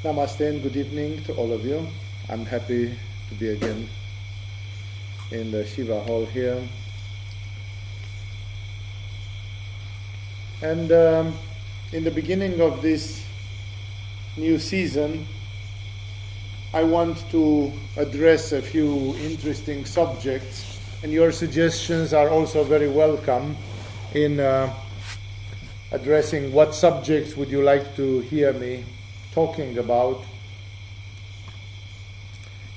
Namaste and good evening to all of you. I'm happy to be again in the Shiva Hall here. And in the beginning of this new season, I want to address a few interesting subjects, and your suggestions are also very welcome in addressing what subjects would you like to hear me talking about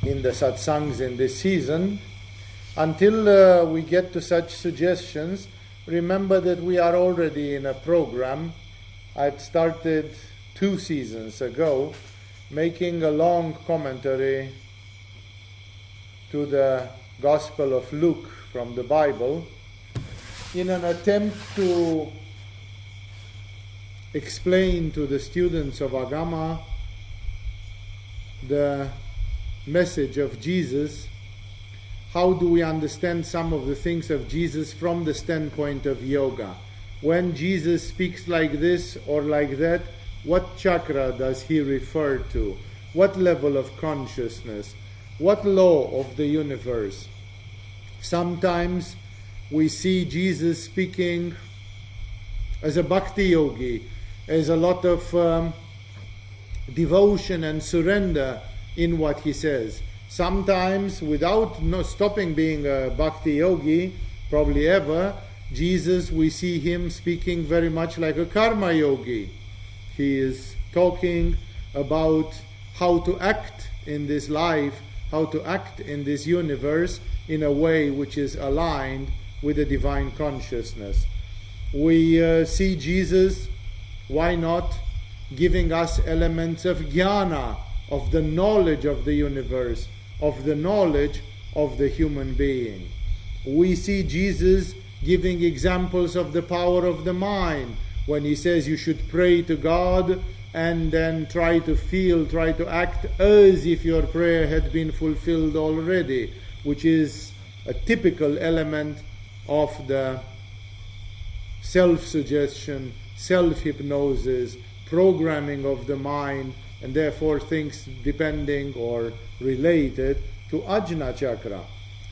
in the satsangs in this season. Until we get to such suggestions, remember that we are already in a program. I've started 2 seasons ago making a long commentary to the Gospel of Luke from the Bible in an attempt to explain to the students of Agama the message of Jesus. How do we understand some of the things of Jesus from the standpoint of yoga? When Jesus speaks like this or like that, what chakra does he refer to? What level of consciousness? What law of the universe? Sometimes we see Jesus speaking as a bhakti yogi, as a lot of devotion and surrender in what he says. Sometimes, without stopping being a bhakti yogi, probably ever, Jesus, we see him speaking very much like a karma yogi. He is talking about how to act in this life, how to act in this universe in a way which is aligned with the divine consciousness. We see Jesus, why not, giving us elements of jnana, of the knowledge of the universe, of the knowledge of the human being. We see Jesus giving examples of the power of the mind, when he says you should pray to God and then try to act as if your prayer had been fulfilled already, which is a typical element of the self-suggestion, self-hypnosis, programming of the mind, and therefore things depending or related to Ajna chakra.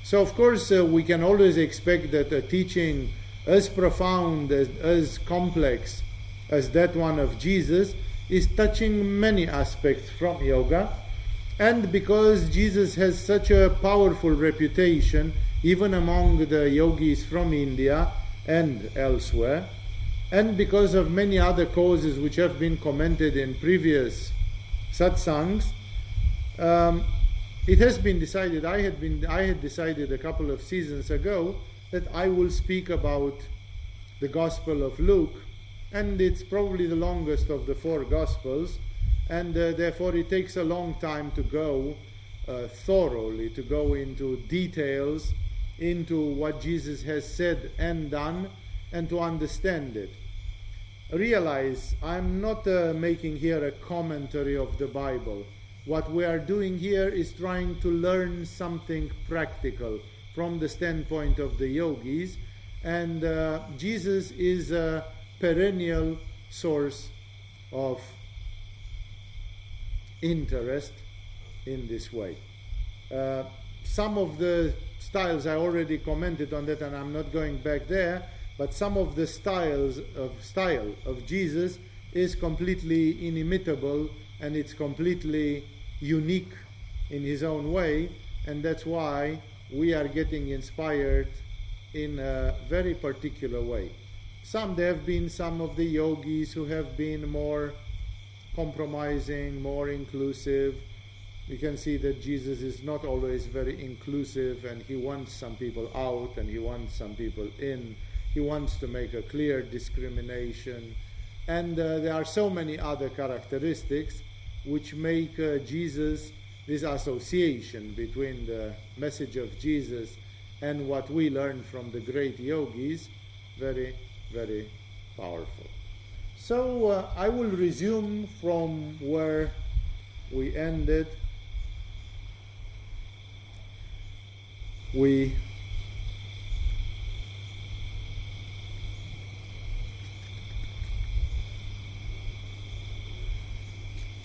So of course we can always expect that a teaching as profound, as complex as that one of Jesus is touching many aspects from yoga. And because Jesus has such a powerful reputation, even among the yogis from India and elsewhere, and because of many other causes which have been commented in previous satsangs, it has been decided, I had decided a couple of seasons ago that I will speak about the Gospel of Luke, and it's probably the longest of the 4 Gospels, and therefore it takes a long time to go thoroughly, to go into details, into what Jesus has said and done, and to understand it. Realize, I'm not making here a commentary of the Bible. What we are doing here is trying to learn something practical from the standpoint of the yogis, and Jesus is a perennial source of interest in this way. Some of the styles, I already commented on that and I'm not going back there, but some of the style of Jesus is completely inimitable, and it's completely unique in his own way, and that's why we are getting inspired in a very particular way. There have been some of the yogis who have been more compromising, more inclusive. You can see that Jesus is not always very inclusive, and he wants some people out and he wants some people in. He wants to make a clear discrimination. And there are so many other characteristics which make Jesus, this association between the message of Jesus and what we learn from the great yogis, very, very powerful. So I will resume from where we ended. We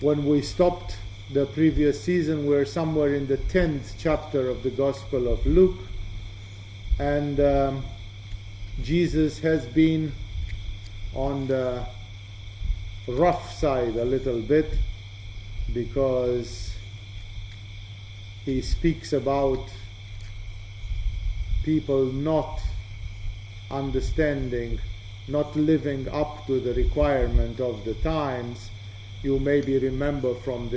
when we stopped the previous season, we're somewhere in the 10th chapter of the Gospel of Luke, and Jesus has been on the rough side a little bit, because he speaks about people not understanding, not living up to the requirement of the times. You maybe remember from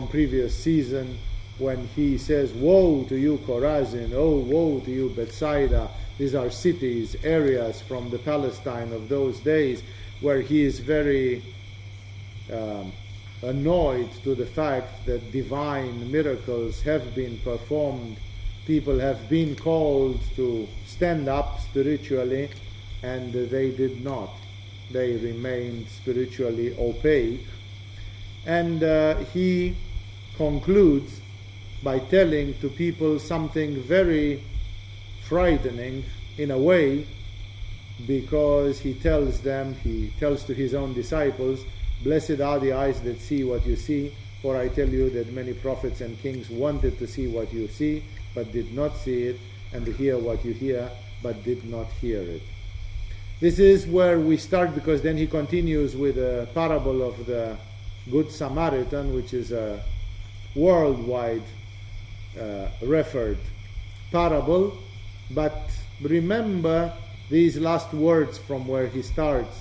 previous season, when he says, "Woe to you, Chorazin! Oh, woe to you, Bethsaida!" These are cities, areas from the Palestine of those days, where he is very annoyed to the fact that divine miracles have been performed. People have been called to stand up spiritually, and they did not. They remained spiritually opaque. And he concludes by telling to people something very frightening in a way, because he tells to his own disciples, "Blessed are the eyes that see what you see, for I tell you that many prophets and kings wanted to see what you see, but did not see it, and to hear what you hear, but did not hear it." This is where we start, because then he continues with a parable of the Good Samaritan, which is a worldwide referred parable. But remember these last words from where he starts,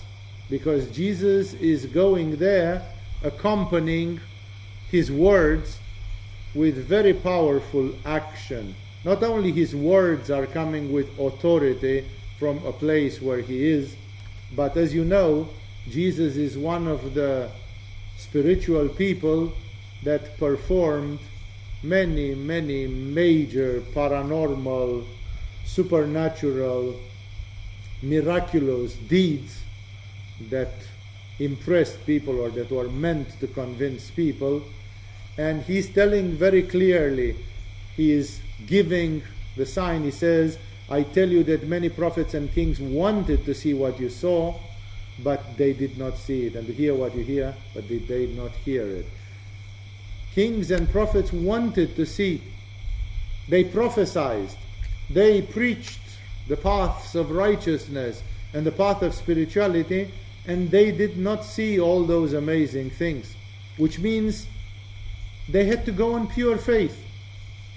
because Jesus is going there accompanying his words with very powerful action. Not only his words are coming with authority from a place where he is, but as you know, Jesus is one of the spiritual people that performed many major paranormal, supernatural, miraculous deeds that impressed people, or that were meant to convince people. And he's telling very clearly, he is giving the sign. He says, "I tell you that many prophets and kings wanted to see what you saw, but they did not see it, and to hear what you hear, but they did not hear it." Kings and prophets wanted to see. They prophesied. They preached the paths of righteousness and the path of spirituality, and they did not see all those amazing things, which means they had to go on pure faith.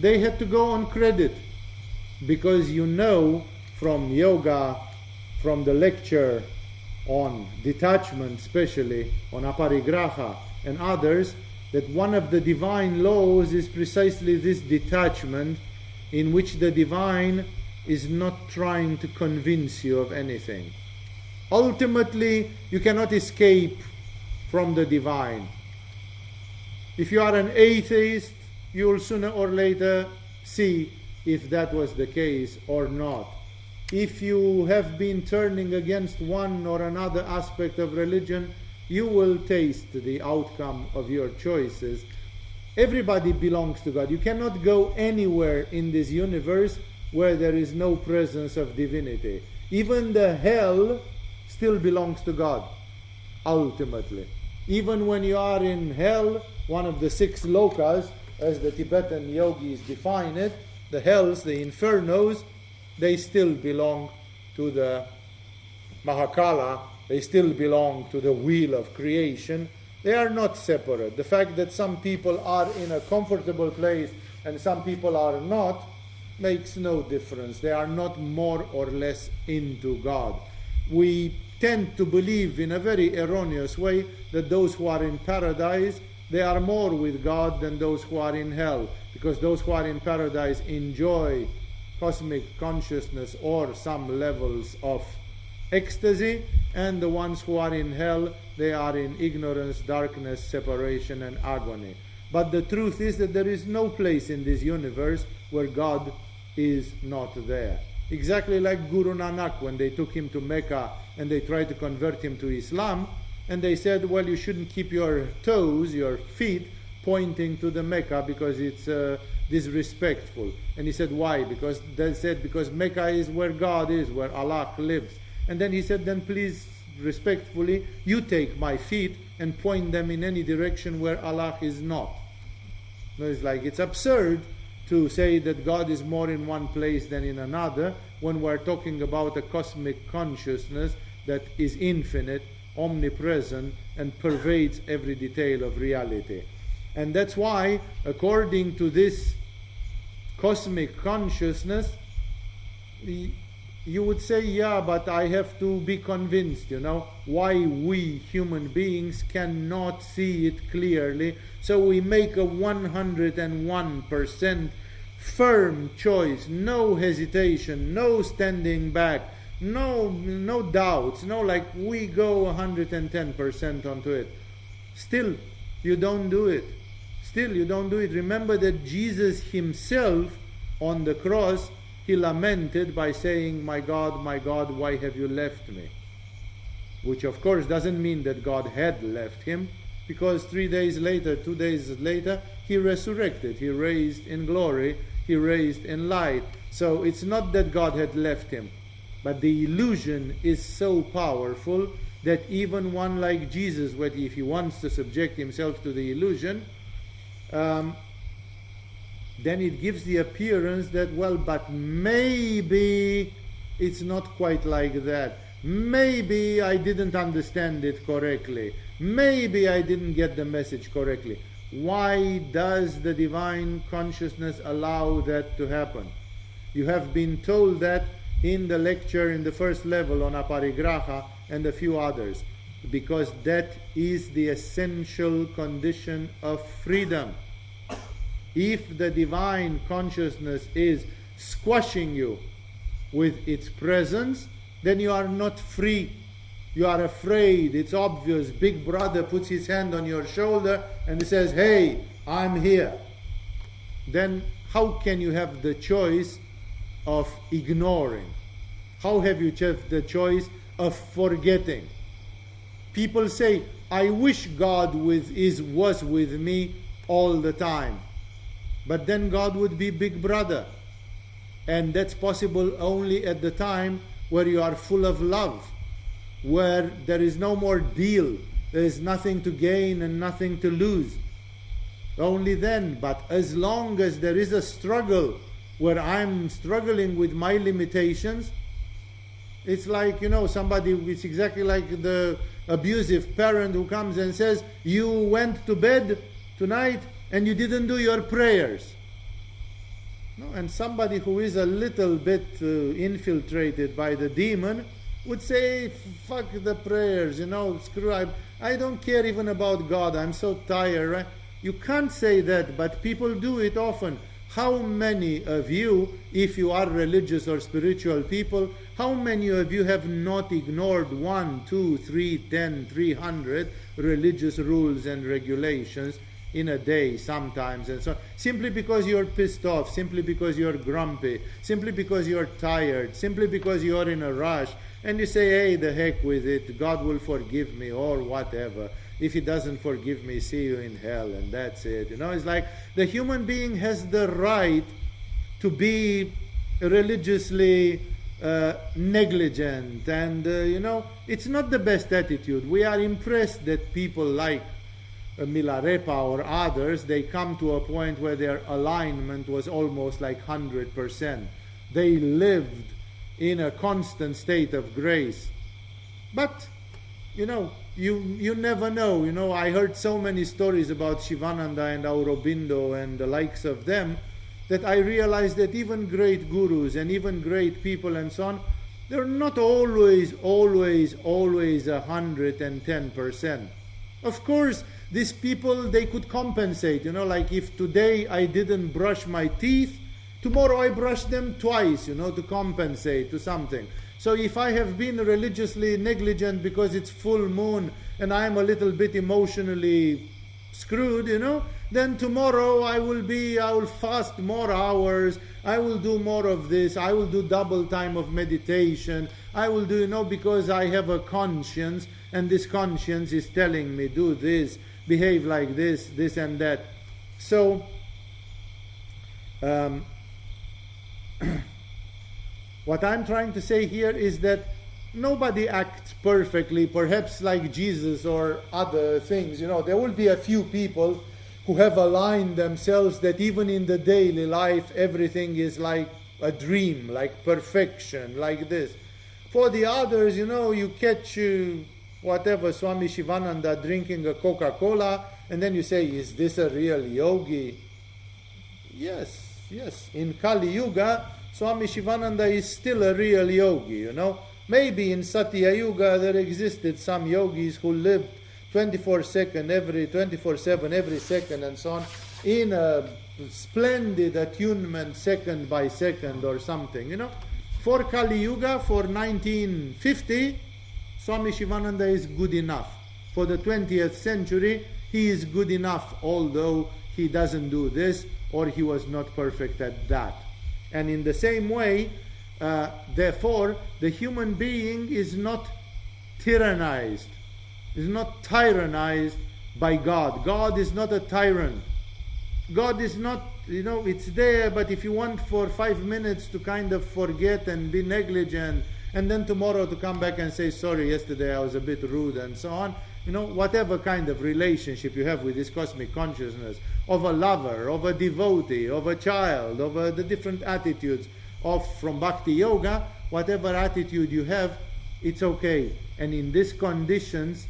They had to go on credit, because you know from yoga, from the lecture on detachment, especially on aparigraha and others, that one of the divine laws is precisely this detachment, in which the divine is not trying to convince you of anything. Ultimately, you cannot escape from the divine. If you are an atheist, you will sooner or later see if that was the case or not. If you have been turning against one or another aspect of religion, you will taste the outcome of your choices. Everybody belongs to God. You cannot go anywhere in this universe where there is no presence of divinity. Even the hell still belongs to God, ultimately. Even when you are in hell, one of the 6 lokas, as the Tibetan yogis define it, the hells, the infernos, they still belong to the Mahakala. They still belong to the wheel of creation. They are not separate. The fact that some people are in a comfortable place and some people are not makes no difference. They are not more or less into God. We tend to believe in a very erroneous way that those who are in paradise, they are more with God than those who are in hell, because those who are in paradise enjoy cosmic consciousness or some levels of ecstasy, and the ones who are in hell, they are in ignorance, darkness, separation, and agony. But the truth is that there is no place in this universe where God is not there. Exactly like Guru Nanak, when they took him to Mecca and they tried to convert him to Islam, and they said, well, you shouldn't keep your toes, your feet, pointing to the Mecca because it's disrespectful. And he said, why? Because they said, because Mecca is where God is, where Allah lives. And then he said, then please, respectfully, you take my feet, and point them in any direction where Allah is not. No, it's like, it's absurd to say that God is more in one place than in another when we're talking about a cosmic consciousness that is infinite, omnipresent, and pervades every detail of reality. And that's why, according to this cosmic consciousness, you would say, yeah, but I have to be convinced, why we human beings cannot see it clearly. So we make a 101% firm choice, no hesitation, no standing back, no doubts, we go 110% onto it. Still, you don't do it. Remember that Jesus himself on the cross, he lamented by saying, my God, why have you left me? Which of course doesn't mean that God had left him, because 2 days later, he resurrected, he raised in glory, he raised in light. So it's not that God had left him, but the illusion is so powerful that even one like Jesus, if he wants to subject himself to the illusion, then it gives the appearance that, but maybe it's not quite like that. Maybe I didn't understand it correctly. Maybe I didn't get the message correctly. Why does the divine consciousness allow that to happen? You have been told that in the lecture in the first level on aparigraha and a few others, because that is the essential condition of freedom. If the divine consciousness is squashing you with its presence, then you are not free. You are afraid. It's obvious. Big brother puts his hand on your shoulder and says, hey, I'm here. Then how can you have the choice of ignoring? How have you the choice of forgetting? People say, I wish God was with me all the time. But then God would be big brother. And that's possible only at the time where you are full of love, where there is no more deal, there is nothing to gain and nothing to lose. Only then. But as long as there is a struggle where I'm struggling with my limitations, it's like, it's exactly like the abusive parent who comes and says, you went to bed tonight and you didn't do your prayers. No, and somebody who is a little bit infiltrated by the demon would say, fuck the prayers, screw, I don't care even about God, I'm so tired, right? You can't say that, but people do it often. How many of you, if you are religious or spiritual people, how many of you have not ignored 1, 2, 3, 10, 300 religious rules and regulations in a day sometimes, and so on, simply because you're pissed off, simply because you're grumpy, simply because you're tired, simply because you're in a rush, and you say, hey, the heck with it, God will forgive me, or whatever. If he doesn't forgive me, see you in hell, and that's it. It's like the human being has the right to be religiously negligent, and it's not the best attitude. We are impressed that people like Milarepa or others, they come to a point where their alignment was almost like 100%. They lived in a constant state of grace. But, you never know. I heard so many stories about Shivananda and Aurobindo and the likes of them, that I realized that even great gurus and even great people and so on, they're not always 110%. Of course, these people, they could compensate, like if today I didn't brush my teeth, tomorrow I brush them twice, to compensate to something. So if I have been religiously negligent because it's full moon and I'm a little bit emotionally screwed, then tomorrow I will fast more hours, I will do more of this, I will do double time of meditation, I will do, because I have a conscience, and this conscience is telling me, do this, behave like this, this and that. So, what I'm trying to say here is that nobody acts perfectly, perhaps like Jesus or other things. There will be a few people who have aligned themselves that even in the daily life everything is like a dream, like perfection, like this. For the others, you catch whatever, Swami Shivananda drinking a Coca-Cola, and then you say, is this a real yogi? Yes. In Kali Yuga, Swami Shivananda is still a real yogi, Maybe in Satya Yuga there existed some yogis who lived 24/7 every second and so on, in a splendid attunement second by second or something, For Kali Yuga, for 1950, Swami Shivananda is good enough. For the 20th century, he is good enough, although he doesn't do this, or he was not perfect at that. And in the same way, therefore, the human being is not tyrannized, by God. God is not a tyrant. God is not, it's there, but if you want for 5 minutes to kind of forget and be negligent, and then tomorrow to come back and say, sorry, yesterday I was a bit rude and so on, whatever kind of relationship you have with this cosmic consciousness, of a lover, of a devotee, of a child, of the different attitudes from Bhakti Yoga, whatever attitude you have, it's okay. And in these conditions,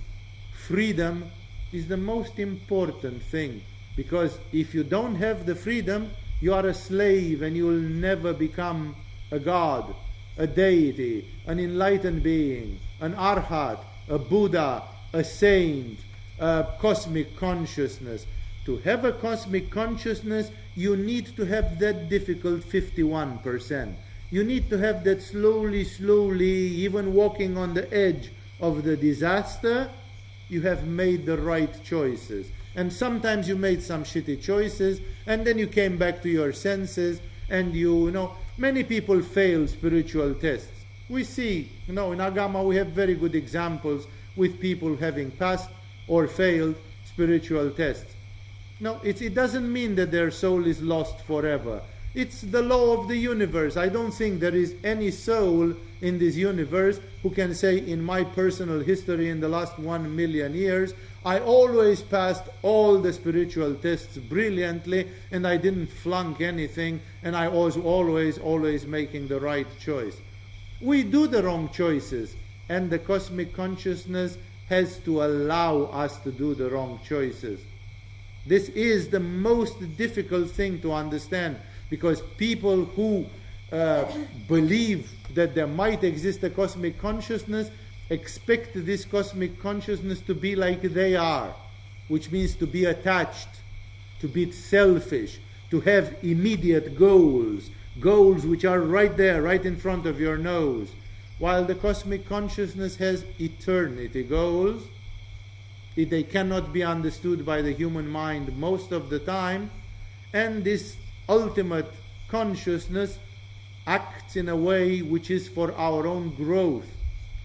freedom is the most important thing. Because if you don't have the freedom, you are a slave and you will never become a god, a deity, an enlightened being, an arhat, a Buddha, a saint, a cosmic consciousness. To have a cosmic consciousness, you need to have that difficult 51%. You need to have that slowly, even walking on the edge of the disaster, you have made the right choices. And sometimes you made some shitty choices, and then you came back to your senses, and many people fail spiritual tests. We see, in Agama we have very good examples with people having passed or failed spiritual tests. No, it doesn't mean that their soul is lost forever. It's the law of the universe. I don't think there is any soul in this universe who can say, in my personal history in the last 1 million years, I always passed all the spiritual tests brilliantly and I didn't flunk anything and I was always making the right choice. We do the wrong choices, and the cosmic consciousness has to allow us to do the wrong choices. This is the most difficult thing to understand, because people who believe that there might exist a cosmic consciousness expect this cosmic consciousness to be like they are, which means to be attached, to be selfish, to have immediate goals which are right there, right in front of your nose, while the cosmic consciousness has eternity goals. They cannot be understood by the human mind most of the time, and this ultimate consciousness acts in a way which is for our own growth.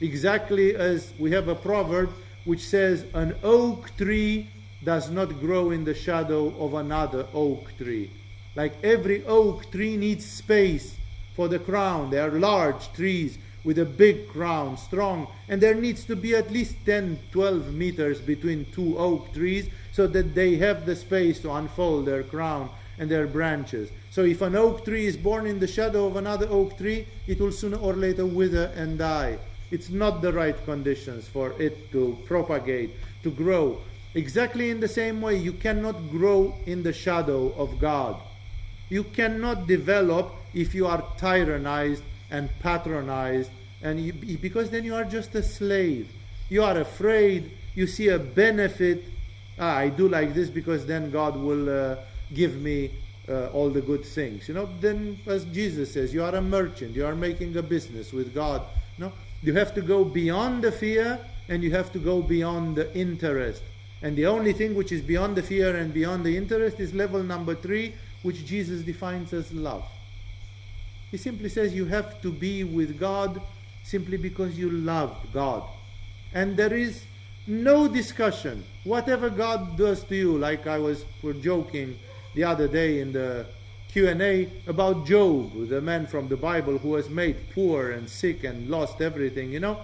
Exactly as we have a proverb which says, an oak tree does not grow in the shadow of another oak tree. Like every oak tree needs space for the crown. They are large trees with a big crown, strong, and there needs to be at least 10-12 meters between two oak trees so that they have the space to unfold their crown and their branches. So if an oak tree is born in the shadow of another oak tree, it will sooner or later wither and die. It's not the right conditions for it to propagate, to grow. Exactly in the same way, you cannot grow in the shadow of God. You cannot develop if you are tyrannized and patronized, because then you are just a slave. You are afraid, you see a benefit. I do like this because then God will give me all the good things. Then as Jesus says, you are a merchant, you are making a business with God. You have to go beyond the fear and you have to go beyond the interest. And the only thing which is beyond the fear and beyond the interest is level number 3, which Jesus defines as love. He simply says you have to be with God simply because you love God. And there is no discussion. Whatever God does to you, like I was joking the other day in the Q&A about Job, the man from the Bible who was made poor and sick and lost everything, you know.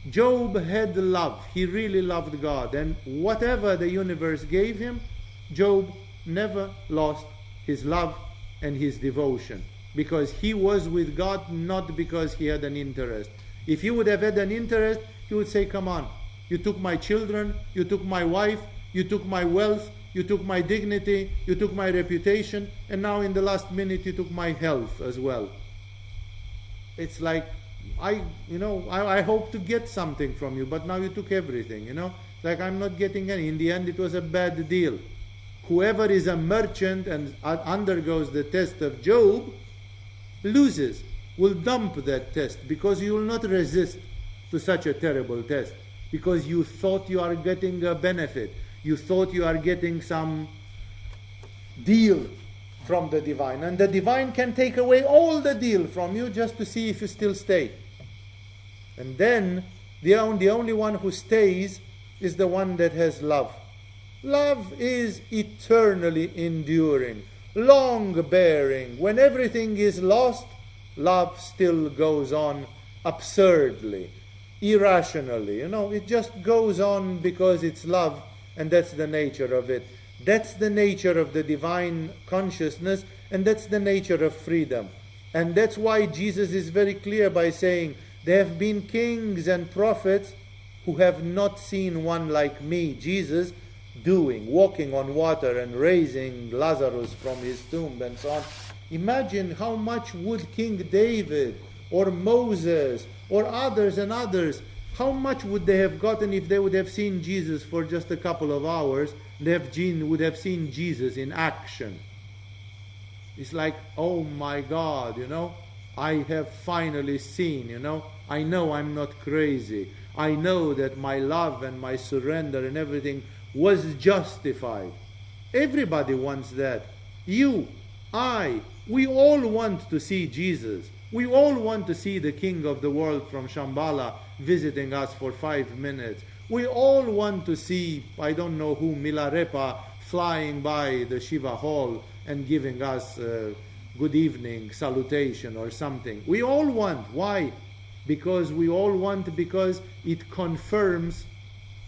Job had love. He really loved God. And whatever the universe gave him, Job never lost his love and his devotion. Because he was with God, not because he had an interest. If he would have had an interest, he would say, come on, you took my children, you took my wife, you took my wealth, you took my dignity, you took my reputation, and now in the last minute you took my health as well. It's like, I hope to get something from you, but now you took everything, you know. Like, I'm not getting any. In the end, it was a bad deal. Whoever is a merchant and undergoes the test of Job loses, will dump that test, because you will not resist to such a terrible test, because you thought you are getting a benefit. You thought you are getting some deal from the divine. And the divine can take away all the deal from you just to see if you still stay. And then the only one who stays is the one that has love. Love is eternally enduring, long-bearing. When everything is lost, love still goes on absurdly, irrationally. You know, it just goes on because it's love. And that's the nature of it. That's the nature of the divine consciousness, and that's the nature of freedom. And that's why Jesus is very clear by saying, there have been kings and prophets who have not seen one like me, Jesus, walking on water and raising Lazarus from his tomb and so on. Imagine how much would King David or Moses or others and others, how much would they have gotten if they would have seen Jesus for just a couple of hours? They would have seen Jesus in action. It's like, oh my God, you know, I have finally seen, you know. I know I'm not crazy. I know that my love and my surrender and everything was justified. Everybody wants that. You, I, we all want to see Jesus. We all want to see the King of the world from Shambhala visiting us for 5 minutes. We all want to see, I don't know who, Milarepa, flying by the Shiva Hall and giving us a good evening salutation or something. We all want. Why? Because it confirms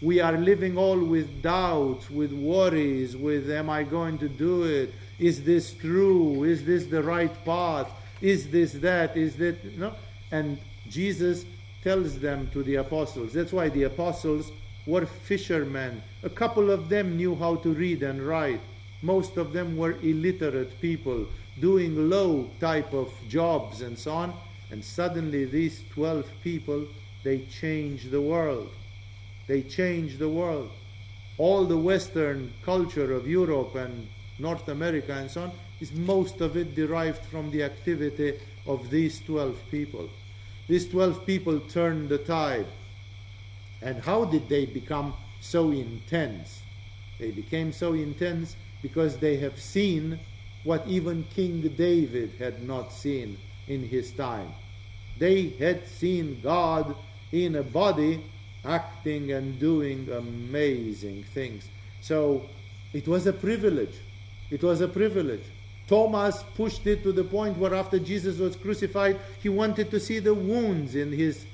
we are living all with doubts, with worries, with am I going to do it? Is this true? Is this the right path? Is this that? Is that, you know? And Jesus tells them to the apostles. That's why the apostles were fishermen. A couple of them knew how to read and write. Most of them were illiterate people doing low type of jobs and so on. And suddenly these 12 people, they changed the world. They changed the world. All the Western culture of Europe and North America and so on, is most of it derived from the activity of these 12 people. These 12 people turned the tide. And how did they become so intense? They became so intense because they have seen what even King David had not seen in his time. They had seen God in a body acting and doing amazing things. So it was a privilege. It was a privilege. Thomas pushed it to the point where after Jesus was crucified, he wanted to see the wounds in his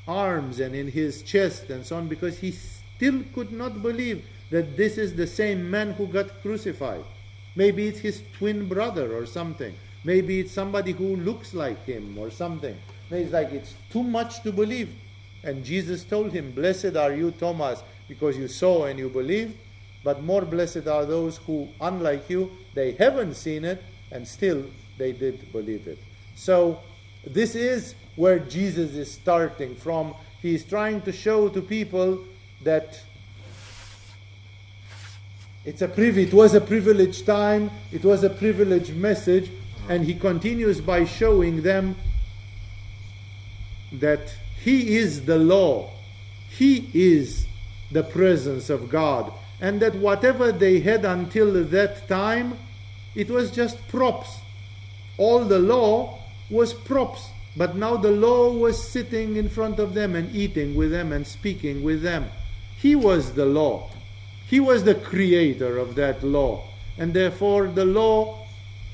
arms and in his chest and so on, because he still could not believe that this is the same man who got crucified. Maybe it's his twin brother or something. Maybe it's somebody who looks like him or something. It's like it's too much to believe. And Jesus told him, "Blessed are you, Thomas, because you saw and you believed. But more blessed are those who, unlike you, they haven't seen it and still they did believe it." So this is where Jesus is starting from. He is trying to show to people that it was a privileged time, it was a privileged message, and he continues by showing them that he is the law, he is the presence of God, and that whatever they had until that time, it was just props. All the law was props, but now the law was sitting in front of them and eating with them and speaking with them. He was the law. He was the creator of that law. And therefore the law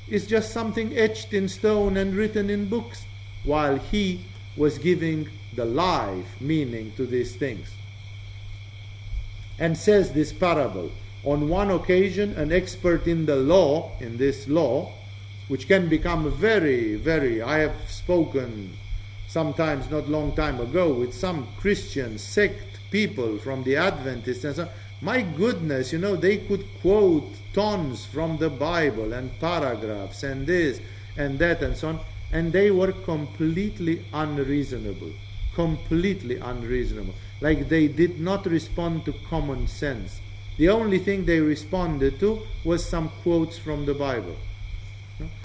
is just something etched in stone and written in books, while he was giving the life meaning to these things. And says this parable. On one occasion, an expert in the law, in this law, which can become very, I have spoken sometimes not long time ago with some Christian sect people from the Adventists and so on. My goodness, they could quote tons from the Bible and paragraphs and this and that and so on, and they were completely unreasonable. Like they did not respond to common sense. The only thing they responded to was some quotes from the Bible.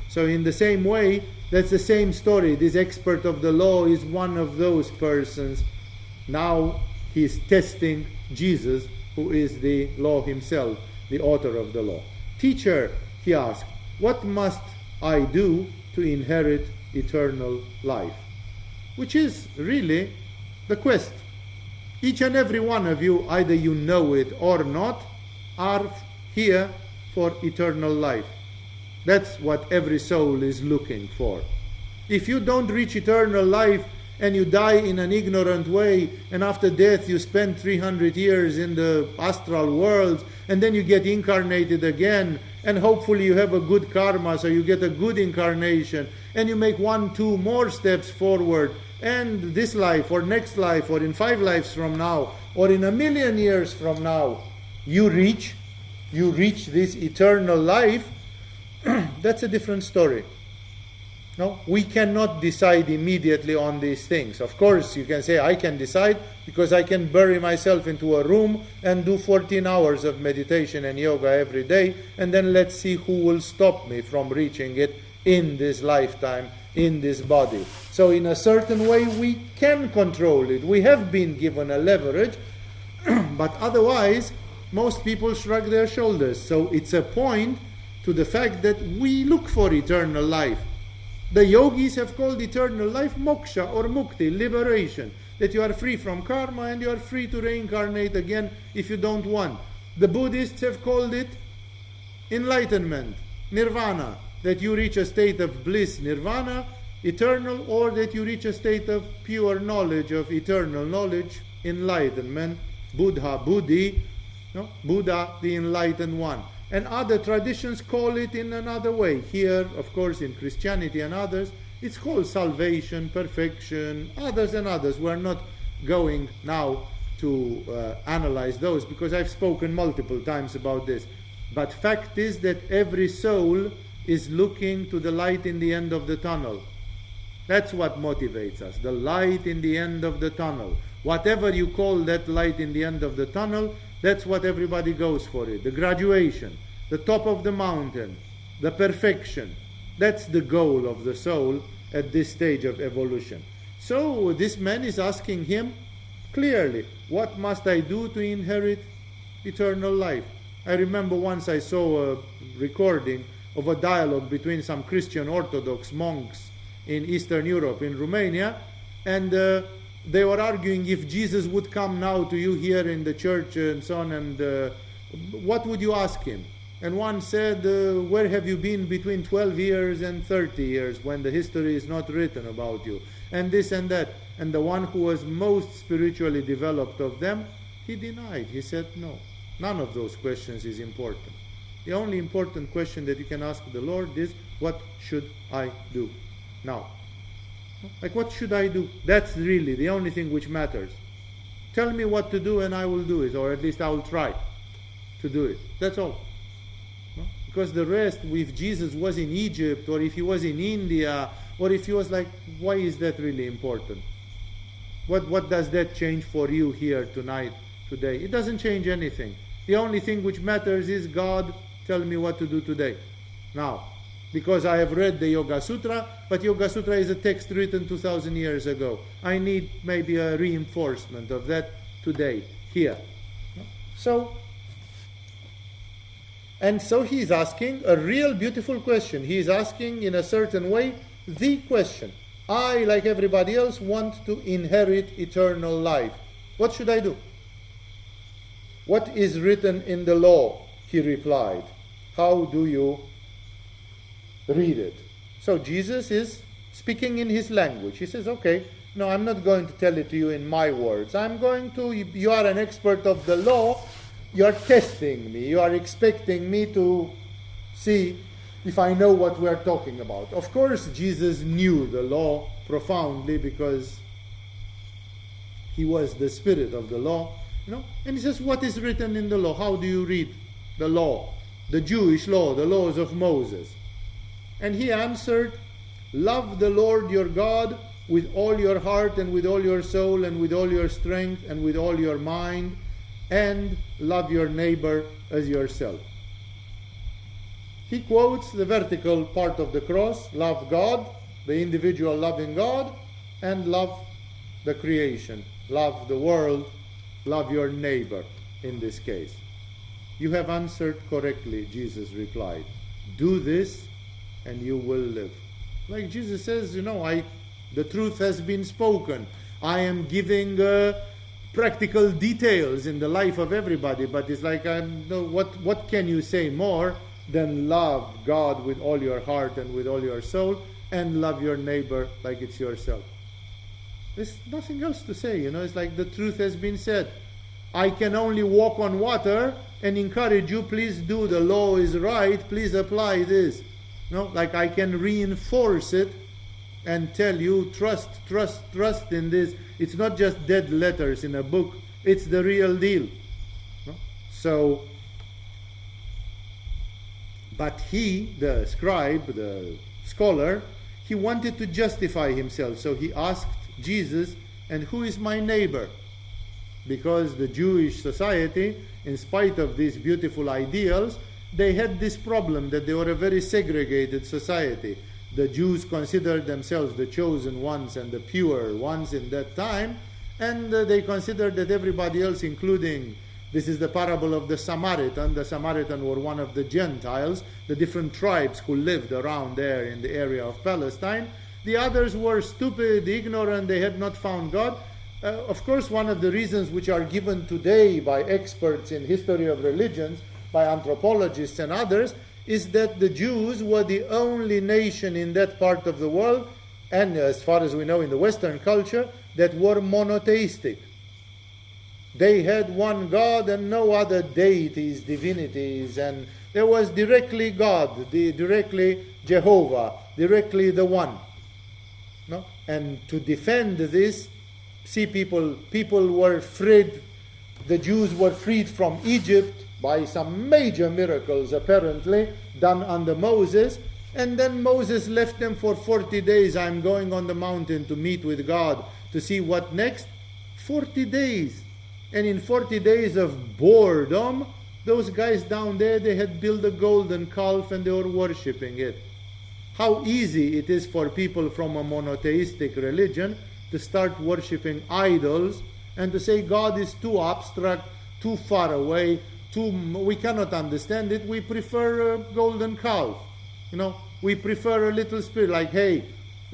So in the same way, that's the same story. This expert of the law is one of those persons. Now he's testing Jesus, who is the law himself, the author of the law. Teacher, he asked, what must I do to inherit eternal life? Which is really the quest. Each and every one of you, either you know it or not, are here for eternal life. That's what every soul is looking for. If you don't reach eternal life and you die in an ignorant way, and after death you spend 300 years in the astral worlds, and then you get incarnated again, and hopefully you have a good karma, so you get a good incarnation, and you make 1, 2 more steps forward, and this life, or next life, or in 5 lives from now, or in 1,000,000 years from now, you reach this eternal life. That's a different story. No, we cannot decide immediately on these things. Of course, you can say, I can decide because I can bury myself into a room and do 14 hours of meditation and yoga every day, and then let's see who will stop me from reaching it in this lifetime, in this body. So in a certain way, we can control it. We have been given a leverage, but otherwise, most people shrug their shoulders. So it's a point to the fact that we look for eternal life. The yogis have called eternal life moksha or mukti, liberation, that you are free from karma and you are free to reincarnate again if you don't want. The Buddhists have called it enlightenment, nirvana, that you reach a state of bliss, nirvana, eternal, or that you reach a state of pure knowledge, of eternal knowledge, enlightenment, Buddha, Buddhi, no? Buddha, the enlightened one. And other traditions call it in another way. Here, of course, in Christianity and others, it's called salvation, perfection, others and others. We're not going now to analyze those because I've spoken multiple times about this. But fact is that every soul is looking to the light in the end of the tunnel. That's what motivates us, the light in the end of the tunnel. Whatever you call that light in the end of the tunnel, that's what everybody goes for it. The graduation, the top of the mountain, the perfection. That's the goal of the soul at this stage of evolution. So this man is asking him clearly, what must I do to inherit eternal life? I remember once I saw a recording of a dialogue between some Christian Orthodox monks in Eastern Europe, in Romania, and they were arguing if Jesus would come now to you here in the church and so on, and what would you ask him? And one said, where have you been between 12 years and 30 years when the history is not written about you? And this and that. And the one who was most spiritually developed of them, he denied. He said, no, none of those questions is important. The only important question that you can ask the Lord is, what should I do now? Like, what should I do? That's really the only thing which matters. Tell me what to do and I will do it, or at least I will try to do it. That's all. No? Because the rest, if Jesus was in Egypt, or if he was in India, or if he was like, why is that really important? What does that change for you here tonight, today? It doesn't change anything. The only thing which matters is, God, tell me what to do today. Now, because I have read the Yoga Sutra, but Yoga Sutra is a text written 2,000 years ago. I need maybe a reinforcement of that today, here. So he's asking a real beautiful question. He's asking in a certain way the question. I, like everybody else, want to inherit eternal life. What should I do? What is written in the law? He replied. How do you read it. So Jesus is speaking in his language. He says, okay, no, I'm not going to tell it to you in my words. You are an expert of the law, you are testing me, you are expecting me to see if I know what we're talking about. Of course, Jesus knew the law profoundly because he was the spirit of the law, And he says, what is written in the law? How do you read the law? The Jewish law, the laws of Moses. And he answered, love the Lord your God with all your heart and with all your soul and with all your strength and with all your mind, and love your neighbor as yourself. He quotes the vertical part of the cross, love God, the individual loving God, and love the creation, love the world, love your neighbor in this case. You have answered correctly, Jesus replied. Do this and you will live. Like Jesus says, the truth has been spoken. I am giving practical details in the life of everybody, but it's like, what can you say more than love God with all your heart and with all your soul, and love your neighbor like it's yourself? There's nothing else to say, it's like the truth has been said. I can only walk on water and encourage you, please do, the law is right, please apply this. Like I can reinforce it and tell you, trust in this. It's not just dead letters in a book, it's the real deal. So, but he, the scribe, the scholar, he wanted to justify himself. So he asked Jesus, and who is my neighbor? Because the Jewish society, in spite of these beautiful ideals, they had this problem that they were a very segregated society. The Jews considered themselves the chosen ones and the pure ones in that time, and they considered that everybody else, including, this is the parable of the Samaritan. The Samaritan were one of the Gentiles, the different tribes who lived around there in the area of Palestine. The others were stupid, ignorant, they had not found God. Of course, one of the reasons which are given today by experts in history of religions, by anthropologists and others, is that the Jews were the only nation in that part of the world, and as far as we know in the Western culture, that were monotheistic. They had one God and no other deities, divinities, and there was directly God, directly Jehovah, directly the one. And to defend this, people were freed, the Jews were freed from Egypt by some major miracles apparently done under Moses, and then Moses left them for 40 days. I'm going on the mountain to meet with God to see what next. 40 days. And in 40 days of boredom, those guys down there, they had built a golden calf and they were worshipping it. How easy it is for people from a monotheistic religion to start worshipping idols and to say God is too abstract, too far away, we cannot understand it, we prefer a golden calf. We prefer a little spirit, like, hey,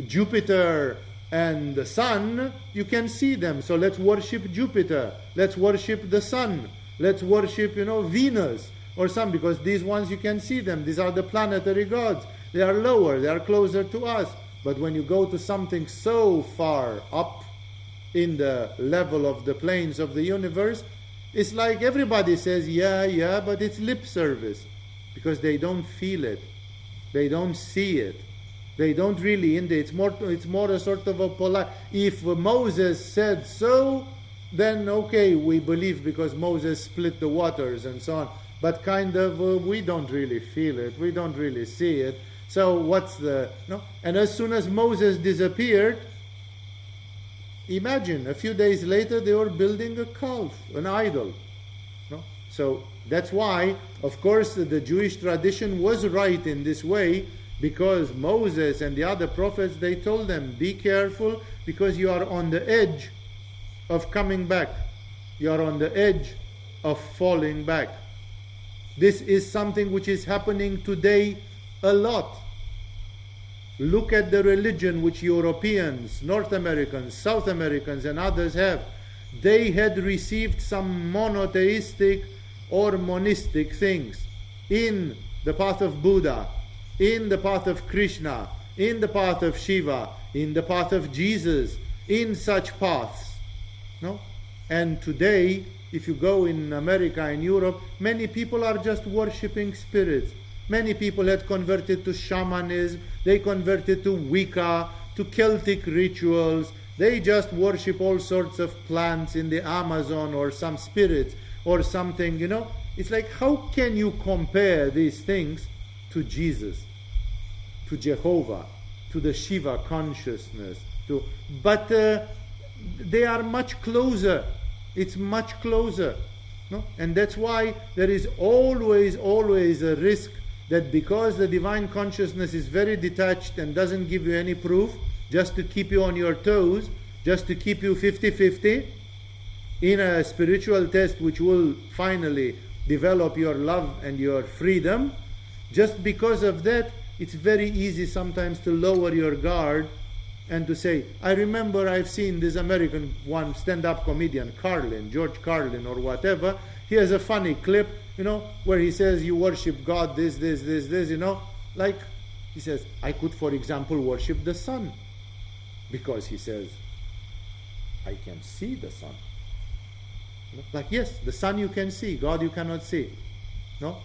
Jupiter and the sun, you can see them, so let's worship Jupiter, let's worship the sun, let's worship, Venus or something, because these ones you can see them, these are the planetary gods, they are lower, they are closer to us. But when you go to something so far up in the level of the planes of the universe, it's like everybody says, yeah, but it's lip service, because they don't feel it, they don't see it, they don't really. It's more a sort of a polite. If Moses said so, then okay, we believe because Moses split the waters and so on. But we don't really feel it, we don't really see it. So what's And as soon as Moses disappeared, imagine, a few days later they were building a calf, an idol. So that's why, of course, the Jewish tradition was right in this way, because Moses and the other prophets, they told them, be careful, because you are on the edge of coming back. You are on the edge of falling back. This is something which is happening today a lot. Look at the religion which Europeans, North Americans, South Americans and others have. They had received some monotheistic or monistic things in the path of Buddha, in the path of Krishna, in the path of Shiva, in the path of Jesus, in such paths. No? And today, if you go in America and Europe, many people are just worshipping spirits. Many people had converted to shamanism, they converted to Wicca, to Celtic rituals. They just worship all sorts of plants in the Amazon or some spirits or something, you know. It's like, how can you compare these things to Jesus, to Jehovah, to the Shiva consciousness? But they are much closer. It's much closer. No? And that's why there is always a risk that because the divine consciousness is very detached and doesn't give you any proof, just to keep you on your toes, just to keep you 50-50 in a spiritual test which will finally develop your love and your freedom, just because of that, it's very easy sometimes to lower your guard and to say, I remember I've seen this American one stand-up comedian, George Carlin or whatever. He has a funny clip, you know, where he says you worship God, this, you know. Like, he says, I could, for example, worship the sun. Because he says, I can see the sun. Like, yes, the sun you can see, God you cannot see. No?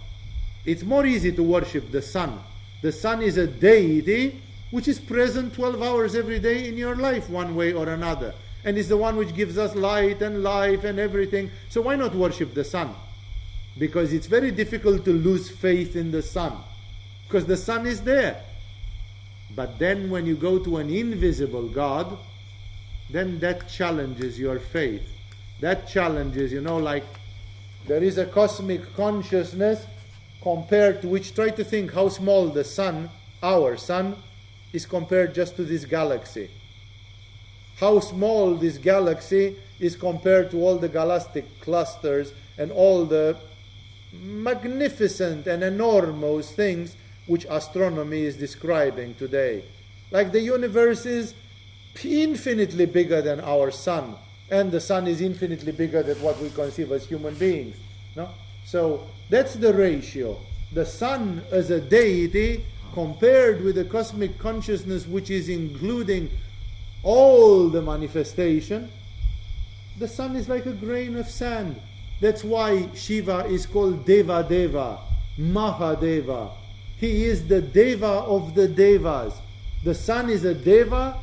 It's more easy to worship the sun. The sun is a deity which is present 12 hours every day in your life, one way or another. And is the one which gives us light and life and everything. So why not worship the sun? Because it's very difficult to lose faith in the sun. Because the sun is there. But then when you go to an invisible God, then that challenges your faith. That challenges, you know, like there is a cosmic consciousness compared to which, try to think how small the sun, our sun, is compared just to this galaxy. How small this galaxy is compared to all the galactic clusters and all the magnificent and enormous things which astronomy is describing today. Like the universe is infinitely bigger than our sun, and the sun is infinitely bigger than what we conceive as human beings. No? So that's the ratio. The sun as a deity compared with the cosmic consciousness which is including all the manifestation, the sun is like a grain of sand. That's why Shiva is called Deva Deva, Mahadeva. He is the Deva of the Devas. The sun is a Deva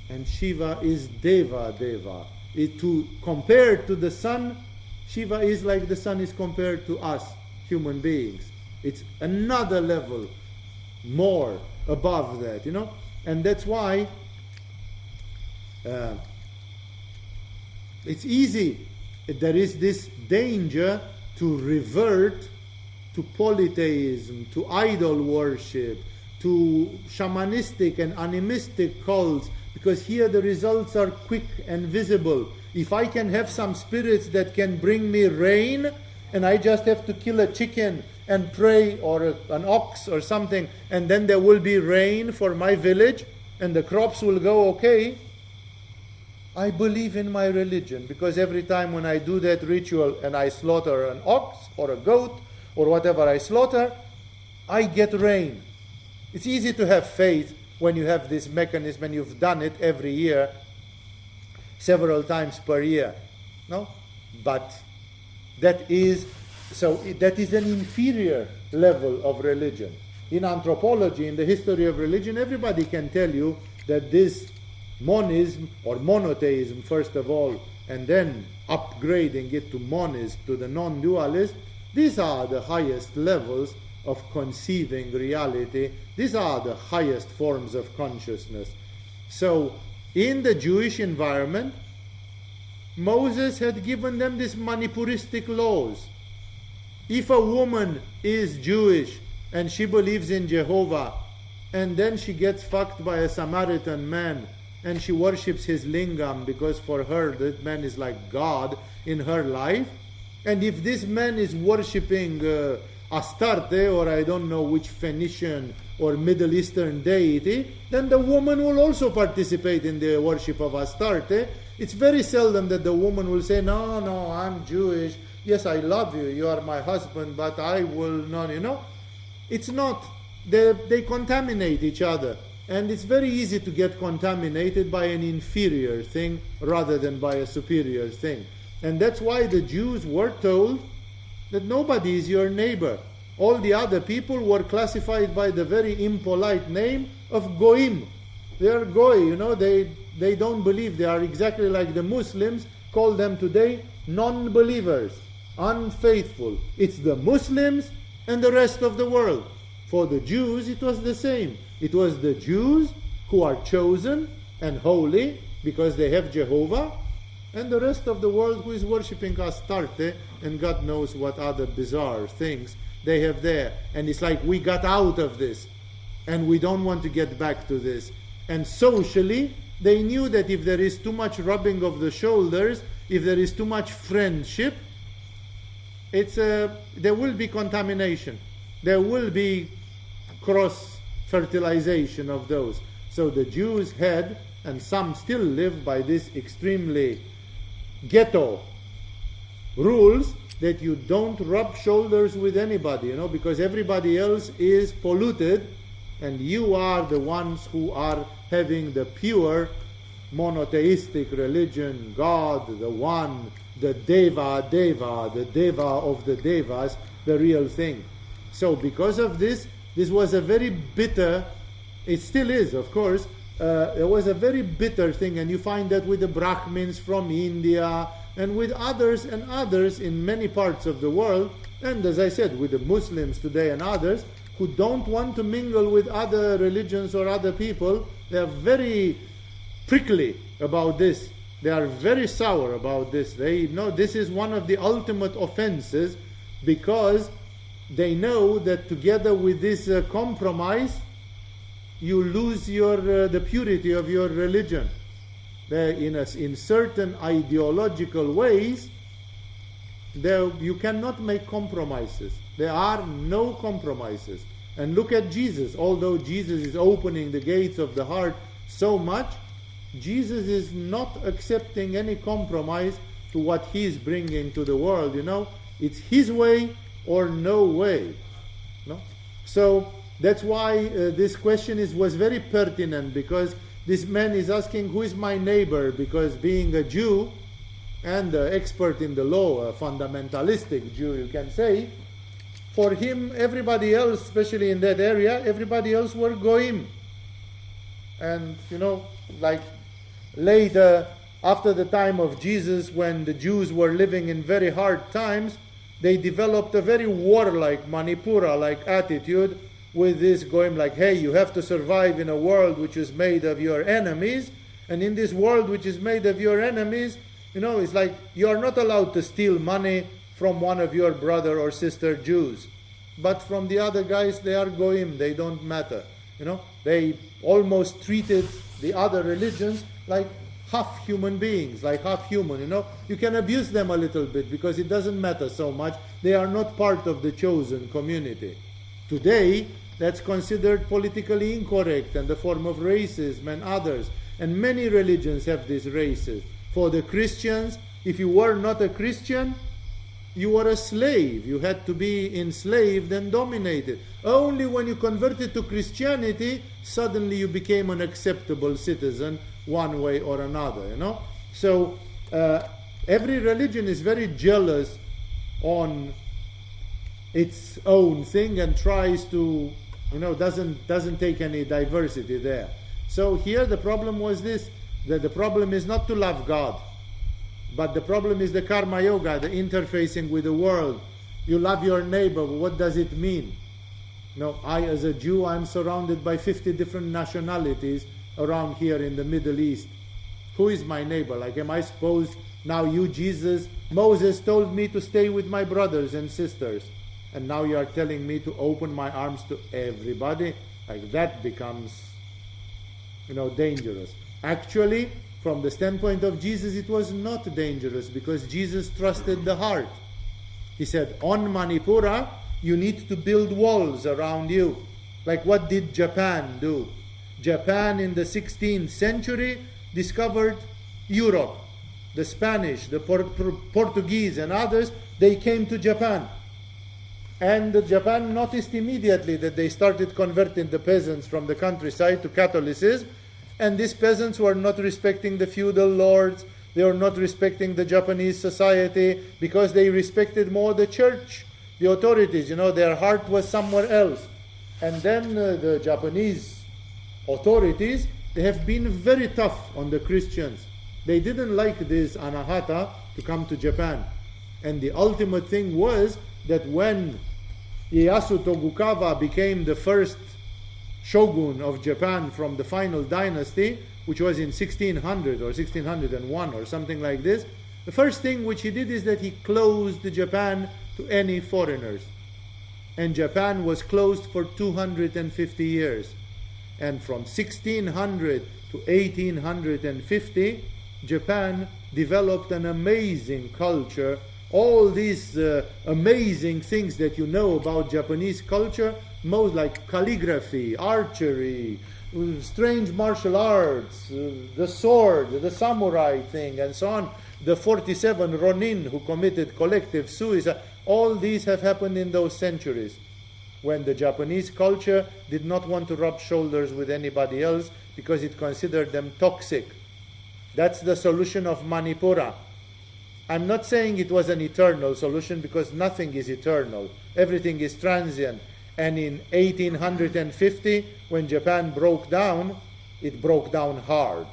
and Shiva is Deva Deva. Compared to the sun, Shiva is like the sun is compared to us, human beings. It's another level more above that, you know. And that's why it's easy. There is this danger to revert to polytheism, to idol worship, to shamanistic and animistic cults, because here the results are quick and visible. If I can have some spirits that can bring me rain, and I just have to kill a chicken and pray, or an ox or something, and then there will be rain for my village, and the crops will go okay, I believe in my religion, because every time when I do that ritual and I slaughter an ox or a goat or whatever I slaughter, I get rain. It's easy to have faith when you have this mechanism and you've done it every year, several times per year. No? But that is an inferior level of religion. In anthropology, in the history of religion, everybody can tell you that this monism or monotheism first of all, and then upgrading it to monism, to the non-dualist, these are the highest levels of conceiving reality. These are the highest forms of consciousness. So in the Jewish environment, Moses had given them these Manipuristic laws. If a woman is Jewish and she believes in Jehovah, and then she gets fucked by a Samaritan man, and she worships his lingam because for her that man is like God in her life, and if this man is worshipping Astarte, or I don't know which Phoenician or Middle Eastern deity, then the woman will also participate in the worship of Astarte. It's very seldom that the woman will say, no, I'm Jewish, yes, I love you, you are my husband, but I will not, you know. It's not. they contaminate each other. And it's very easy to get contaminated by an inferior thing rather than by a superior thing. And that's why the Jews were told that nobody is your neighbor. All the other people were classified by the very impolite name of Goim. They are Goy, they don't believe. They are exactly like the Muslims call them today non-believers, unfaithful. It's the Muslims and the rest of the world. For the Jews, it was the same. It was the Jews who are chosen and holy because they have Jehovah, and the rest of the world who is worshipping Astarte and God knows what other bizarre things they have there. And it's like we got out of this and we don't want to get back to this. And socially, they knew that if there is too much rubbing of the shoulders, if there is too much friendship, there will be contamination. There will be cross-fertilization of those. So the Jews had, and some still live by this extremely ghetto rules, that you don't rub shoulders with anybody, because everybody else is polluted, and you are the ones who are having the pure monotheistic religion, God, the one, the Deva, the Deva of the Devas, the real thing. So because of this, this was a very bitter, it still is, of course, it was a very bitter thing, and you find that with the Brahmins from India, and with others and others in many parts of the world, and as I said, with the Muslims today and others, who don't want to mingle with other religions or other people. They are very prickly about this. They are very sour about this. They know this is one of the ultimate offenses, because they know that together with this compromise, you lose the purity of your religion. In certain ideological ways, you cannot make compromises. There are no compromises. And look at Jesus. Although Jesus is opening the gates of the heart so much, Jesus is not accepting any compromise to what he is bringing to the world. It's his way or no way. So that's why this question was very pertinent, because this man is asking, who is my neighbor? Because being a Jew and an expert in the law, a fundamentalistic Jew, you can say, for him, everybody else, especially in that area, everybody else were Goim. And, like later, after the time of Jesus, when the Jews were living in very hard times, they developed a very warlike, Manipura-like attitude with this Goim, like, hey, you have to survive in a world which is made of your enemies, and in this world which is made of your enemies, it's like you are not allowed to steal money from one of your brother or sister Jews. But from the other guys, they are Goim, they don't matter. They almost treated the other religions like half human beings, like half human. You can abuse them a little bit because it doesn't matter so much. They are not part of the chosen community. Today, that's considered politically incorrect and a form of racism and others. And many religions have these races. For the Christians, if you were not a Christian, you were a slave. You had to be enslaved and dominated. Only when you converted to Christianity, suddenly you became an acceptable citizen one way or another, So every religion is very jealous on its own thing and tries to, doesn't take any diversity there. So here the problem was this, that the problem is not to love God, but the problem is the karma yoga, the interfacing with the world. You love your neighbor. What does it mean? I as a Jew, I'm surrounded by 50 different nationalities around here in the Middle East. Who is my neighbor? Like, am I supposed, now you, Jesus, Moses told me to stay with my brothers and sisters, and now you are telling me to open my arms to everybody? Like, that becomes, dangerous. Actually, from the standpoint of Jesus, it was not dangerous, because Jesus trusted the heart. He said, on Manipura, you need to build walls around you. Like, what did Japan do? Japan in the 16th century discovered Europe. The Spanish, the Portuguese and others, they came to Japan. And Japan noticed immediately that they started converting the peasants from the countryside to Catholicism, and these peasants were not respecting the feudal lords, they were not respecting the Japanese society, because they respected more the church, the authorities, their heart was somewhere else. And then the Japanese authorities, they have been very tough on the Christians. They didn't like this anahata to come to Japan. And the ultimate thing was that when Ieyasu Tokugawa became the first shogun of Japan from the final dynasty, which was in 1600 or 1601 or something like this, the first thing which he did is that he closed Japan to any foreigners. And Japan was closed for 250 years. And from 1600 to 1850, Japan developed an amazing culture. All these amazing things that you know about Japanese culture, most like calligraphy, archery, strange martial arts, the sword, the samurai thing, and so on, the 47 Ronin who committed collective suicide, all these have happened in those centuries when the Japanese culture did not want to rub shoulders with anybody else because it considered them toxic. That's the solution of Manipura. I'm not saying it was an eternal solution, because nothing is eternal. Everything is transient. And in 1850, when Japan broke down, it broke down hard,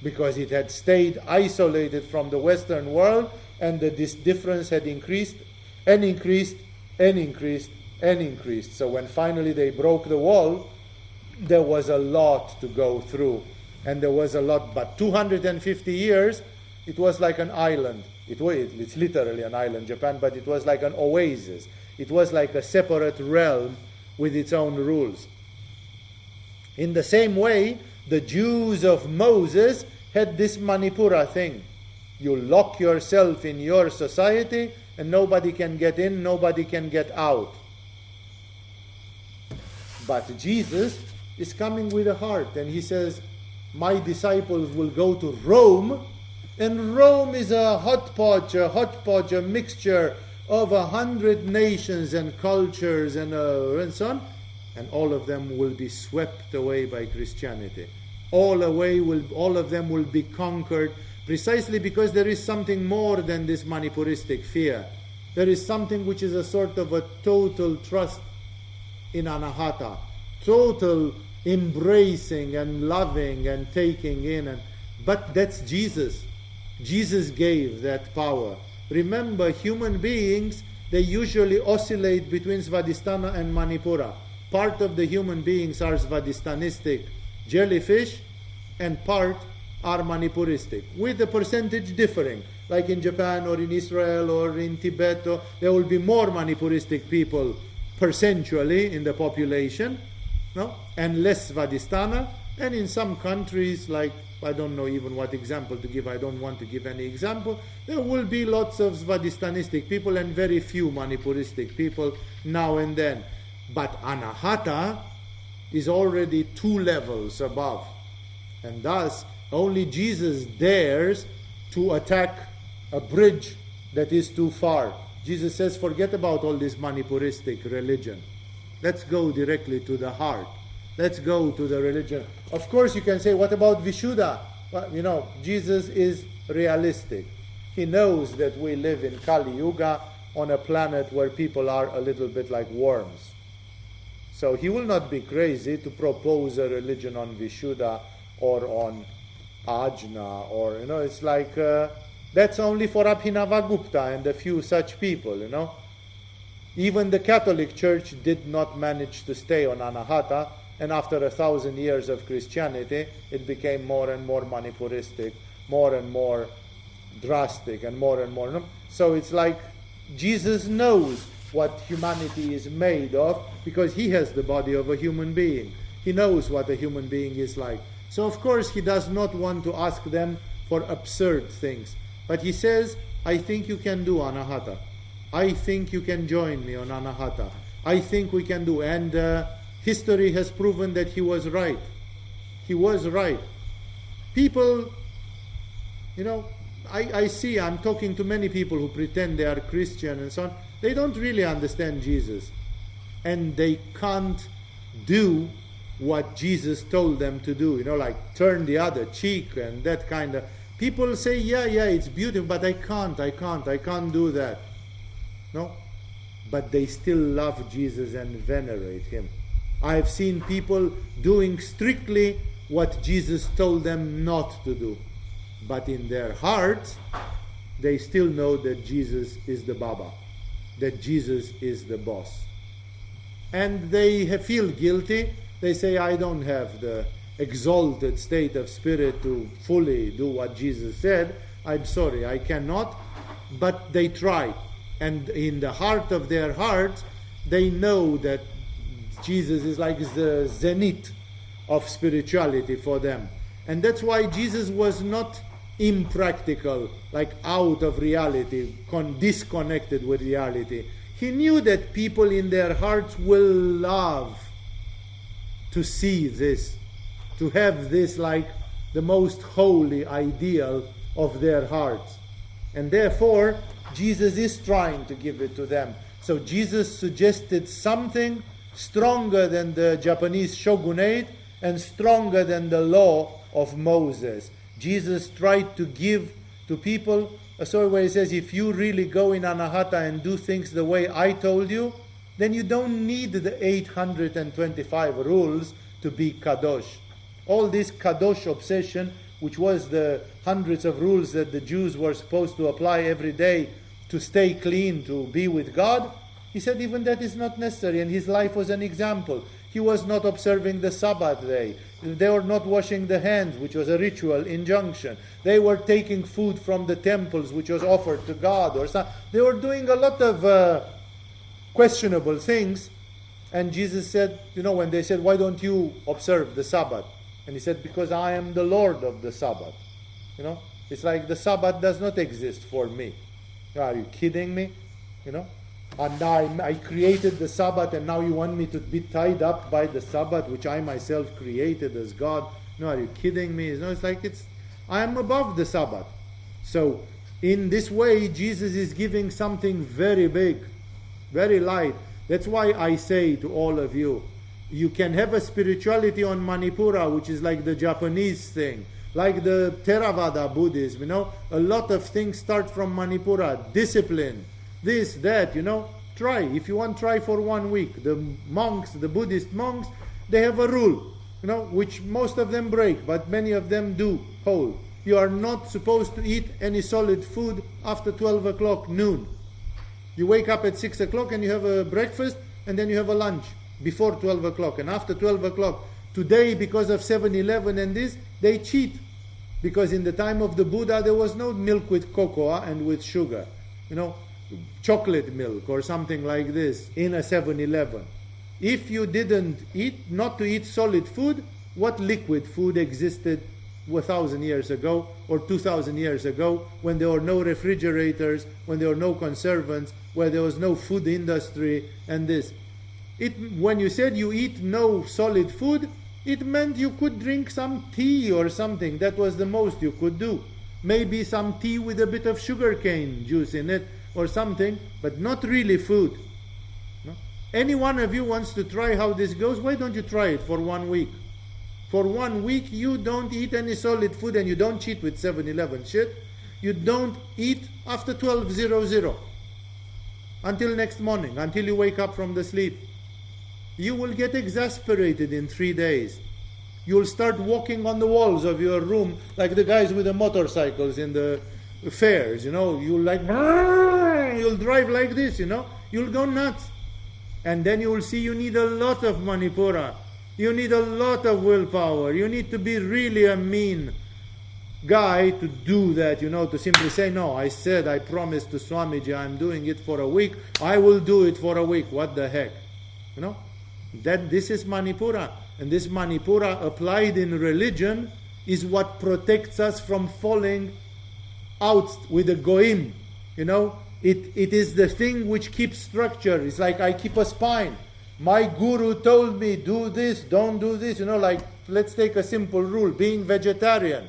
because it had stayed isolated from the Western world, and this difference had increased and increased and increased and increased. So when finally they broke the wall, there was a lot to go through. And there was a lot, but 250 years, it was like an island. It's literally an island, Japan, but it was like an oasis. It was like a separate realm with its own rules. In the same way, the Jews of Moses had this Manipura thing. You lock yourself in your society and nobody can get in, nobody can get out. But Jesus is coming with a heart, and he says, my disciples will go to Rome, and Rome is a hodgepodge, a mixture of 100 nations and cultures and so on, and all of them will be swept away by Christianity. All of them will be conquered, precisely because there is something more than this Manipuristic fear. There is something which is a sort of a total trust in Anahata, total embracing and loving and taking in. But that's Jesus. Jesus gave that power. Remember, human beings, they usually oscillate between Svadhisthana and Manipura. Part of the human beings are Svadhisthenistic jellyfish, and part are Manipuristic, with the percentage differing. Like in Japan or in Israel or in Tibet, there will be more Manipuristic people percentually in the population, no? And less Svadhisthana. And in some countries, like, I don't know even what example to give, I don't want to give any example, there will be lots of Svadhisthenistic people and very few Manipuristic people now and then. But Anahata is already 2 levels above. And thus, only Jesus dares to attack a bridge that is too far. Jesus says, forget about all this Manipuristic religion. Let's go directly to the heart. Let's go to the religion. Of course, you can say, what about Vishuddha? Well, Jesus is realistic. He knows that we live in Kali Yuga on a planet where people are a little bit like worms. So he will not be crazy to propose a religion on Vishuddha or on Ajna, or, it's like, that's only for Abhinavagupta and a few such people, Even the Catholic Church did not manage to stay on Anahata, and after 1,000 years of Christianity, it became more and more Manipuristic, more and more drastic, and more. So it's like Jesus knows what humanity is made of, because he has the body of a human being. He knows what a human being is like. So of course he does not want to ask them for absurd things. But he says, I think you can do Anahata. I think you can join me on Anahata. I think we can do. And history has proven that he was right. He was right. People, I see, I'm talking to many people who pretend they are Christian and so on. They don't really understand Jesus. And they can't do what Jesus told them to do. Like turn the other cheek and that kind of. People say, yeah, it's beautiful, but I can't do that. No? But they still love Jesus and venerate him. I've seen people doing strictly what Jesus told them not to do. But in their hearts, they still know that Jesus is the Baba, that Jesus is the boss. And they feel guilty. They say, I don't have the exalted state of spirit to fully do what Jesus said. I'm sorry, I cannot. But they try. And in the heart of their hearts, they know that Jesus is like the zenith of spirituality for them. And that's why Jesus was not impractical, like out of reality, disconnected with reality. He knew that people in their hearts will love to see this, to have this like the most holy ideal of their hearts. And therefore, Jesus is trying to give it to them. So Jesus suggested something stronger than the Japanese shogunate and stronger than the law of Moses. Jesus tried to give to people a story where he says, if you really go in Anahata and do things the way I told you, then you don't need the 825 rules to be Kadosh. All this Kadosh obsession, which was the hundreds of rules that the Jews were supposed to apply every day to stay clean, to be with God, he said even that is not necessary, and his life was an example. He was not observing the Sabbath day. They were not washing the hands, which was a ritual injunction. They were taking food from the temples, which was offered to God. They were doing a lot of questionable things. And Jesus said, when they said, why don't you observe the Sabbath? And he said, because I am the Lord of the Sabbath. It's like the Sabbath does not exist for me. Are you kidding me? And I created the Sabbath, and now you want me to be tied up by the Sabbath, which I myself created as God? No, are you kidding me? It's like I am above the Sabbath. So in this way, Jesus is giving something very big, very light. That's why I say to all of you, you can have a spirituality on Manipura, which is like the Japanese thing, like the Theravada Buddhism, a lot of things start from Manipura, discipline, this, that, try. If you want, try for 1 week. The monks, the Buddhist monks, they have a rule, which most of them break, but many of them do hold. You are not supposed to eat any solid food after 12 o'clock noon. You wake up at 6 o'clock and you have a breakfast, and then you have a lunch before 12 o'clock. And after 12 o'clock, today, because of 7-Eleven and this, they cheat. Because in the time of the Buddha, there was no milk with cocoa and with sugar. Chocolate milk or something like this in a 7-Eleven. If you didn't eat, not to eat solid food, what liquid food existed 1,000 years ago or 2,000 years ago, when there were no refrigerators, when there were no conservants, where there was no food industry and this? When you said you eat no solid food, it meant you could drink some tea or something. That was the most you could do. Maybe some tea with a bit of sugarcane juice in it or something, but not really food. No? Any one of you wants to try how this goes, why don't you try it for 1 week? For 1 week you don't eat any solid food, and you don't cheat with 7-Eleven shit. You don't eat after 12:00 until next morning, until you wake up from the sleep. You will get exasperated in 3 days. You'll start walking on the walls of your room like the guys with the motorcycles in the fairs, you'll you'll drive like this, you'll go nuts. And then you will see you need a lot of Manipura. You need a lot of willpower. You need to be really a mean guy to do that, to simply say, no, I promised to Swamiji, I'm doing it for a week. I will do it for a week. What the heck? That this is Manipura. And this Manipura applied in religion is what protects us from falling out with the goyim. It is the thing which keeps structure. It's like I keep a spine. My guru told me, do this, don't do this. Like, let's take a simple rule, being vegetarian.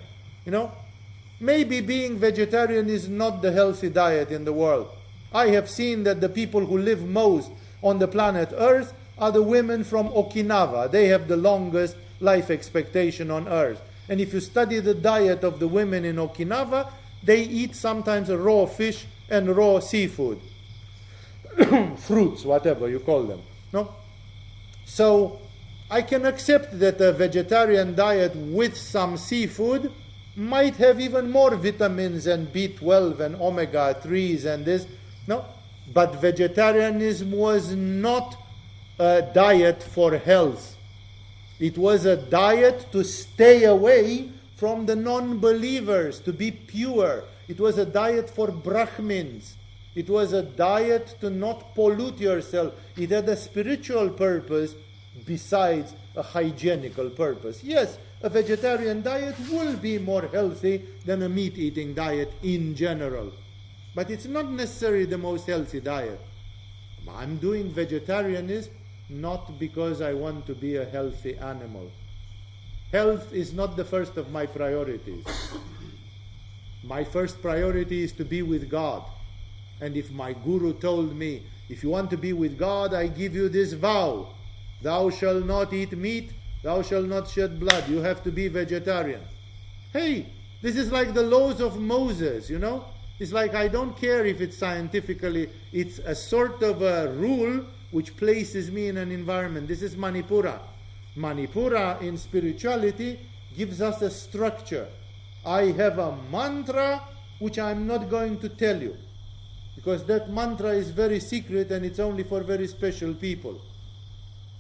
Maybe being vegetarian is not the healthy diet in the world. I have seen that the people who live most on the planet Earth are the women from Okinawa. They have the longest life expectancy on Earth. And if you study the diet of the women in Okinawa, they eat sometimes a raw fish and raw seafood. Fruits, whatever you call them. No? So I can accept that a vegetarian diet with some seafood might have even more vitamins and B12 and omega-3s and this. No? But vegetarianism was not a diet for health. It was a diet to stay away from the non-believers, to be pure. It was a diet for Brahmins. It was a diet to not pollute yourself. It had a spiritual purpose besides a hygienical purpose. Yes, a vegetarian diet will be more healthy than a meat-eating diet in general. But it's not necessarily the most healthy diet. I'm doing vegetarianism not because I want to be a healthy animal. Health is not the first of my priorities. My first priority is to be with God. And if my guru told me, if you want to be with God, I give you this vow. Thou shalt not eat meat, thou shalt not shed blood. You have to be vegetarian. Hey, this is like the laws of Moses, you know. It's like, I don't care if it's scientifically, it's a sort of a rule which places me in an environment. This is Manipura. Manipura in spirituality gives us a structure. I have a mantra which I'm not going to tell you, because that mantra is very secret and it's only for very special people.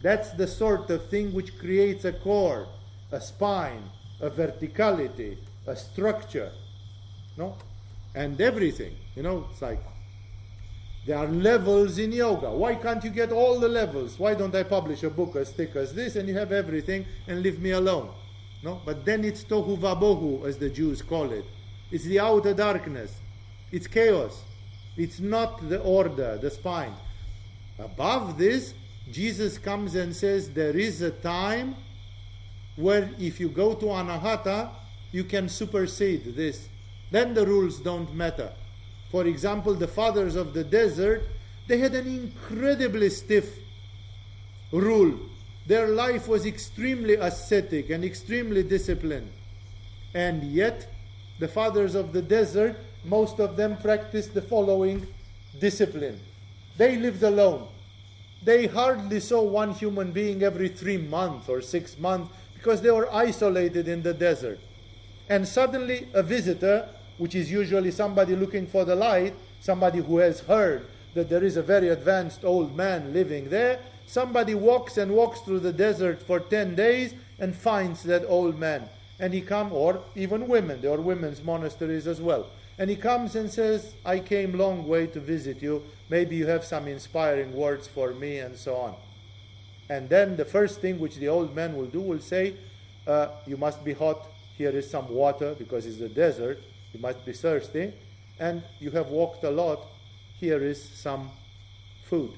That's the sort of thing which creates a core, a spine, a verticality, a structure, no? And everything, you know, it's like there are levels in yoga. Why can't you get all the levels? Why don't I publish a book as thick as this and you have everything and leave me alone? No? But then it's tohu vabohu, as the Jews call it. It's the outer darkness. It's chaos. It's not the order, the spine. Above this, Jesus comes and says there is a time where if you go to Anahata, you can supersede this. Then the rules don't matter. For example, the fathers of the desert, they had an incredibly stiff rule. Their life was extremely ascetic and extremely disciplined. And yet, the fathers of the desert, most of them practiced the following discipline. They lived alone. They hardly saw one human being every 3 months or 6 months because they were isolated in the desert. And suddenly a visitor, which is usually somebody looking for the light, somebody who has heard that there is a very advanced old man living there, somebody walks through the desert for 10 days and finds that old man. And he comes, or even women, there are women's monasteries as well. And he comes and says, I came long way to visit you. Maybe you have some inspiring words for me, and so on. And then the first thing which the old man will do will say, you must be hot. Here is some water, because it's the desert. You must be thirsty. And you have walked a lot. Here is some food.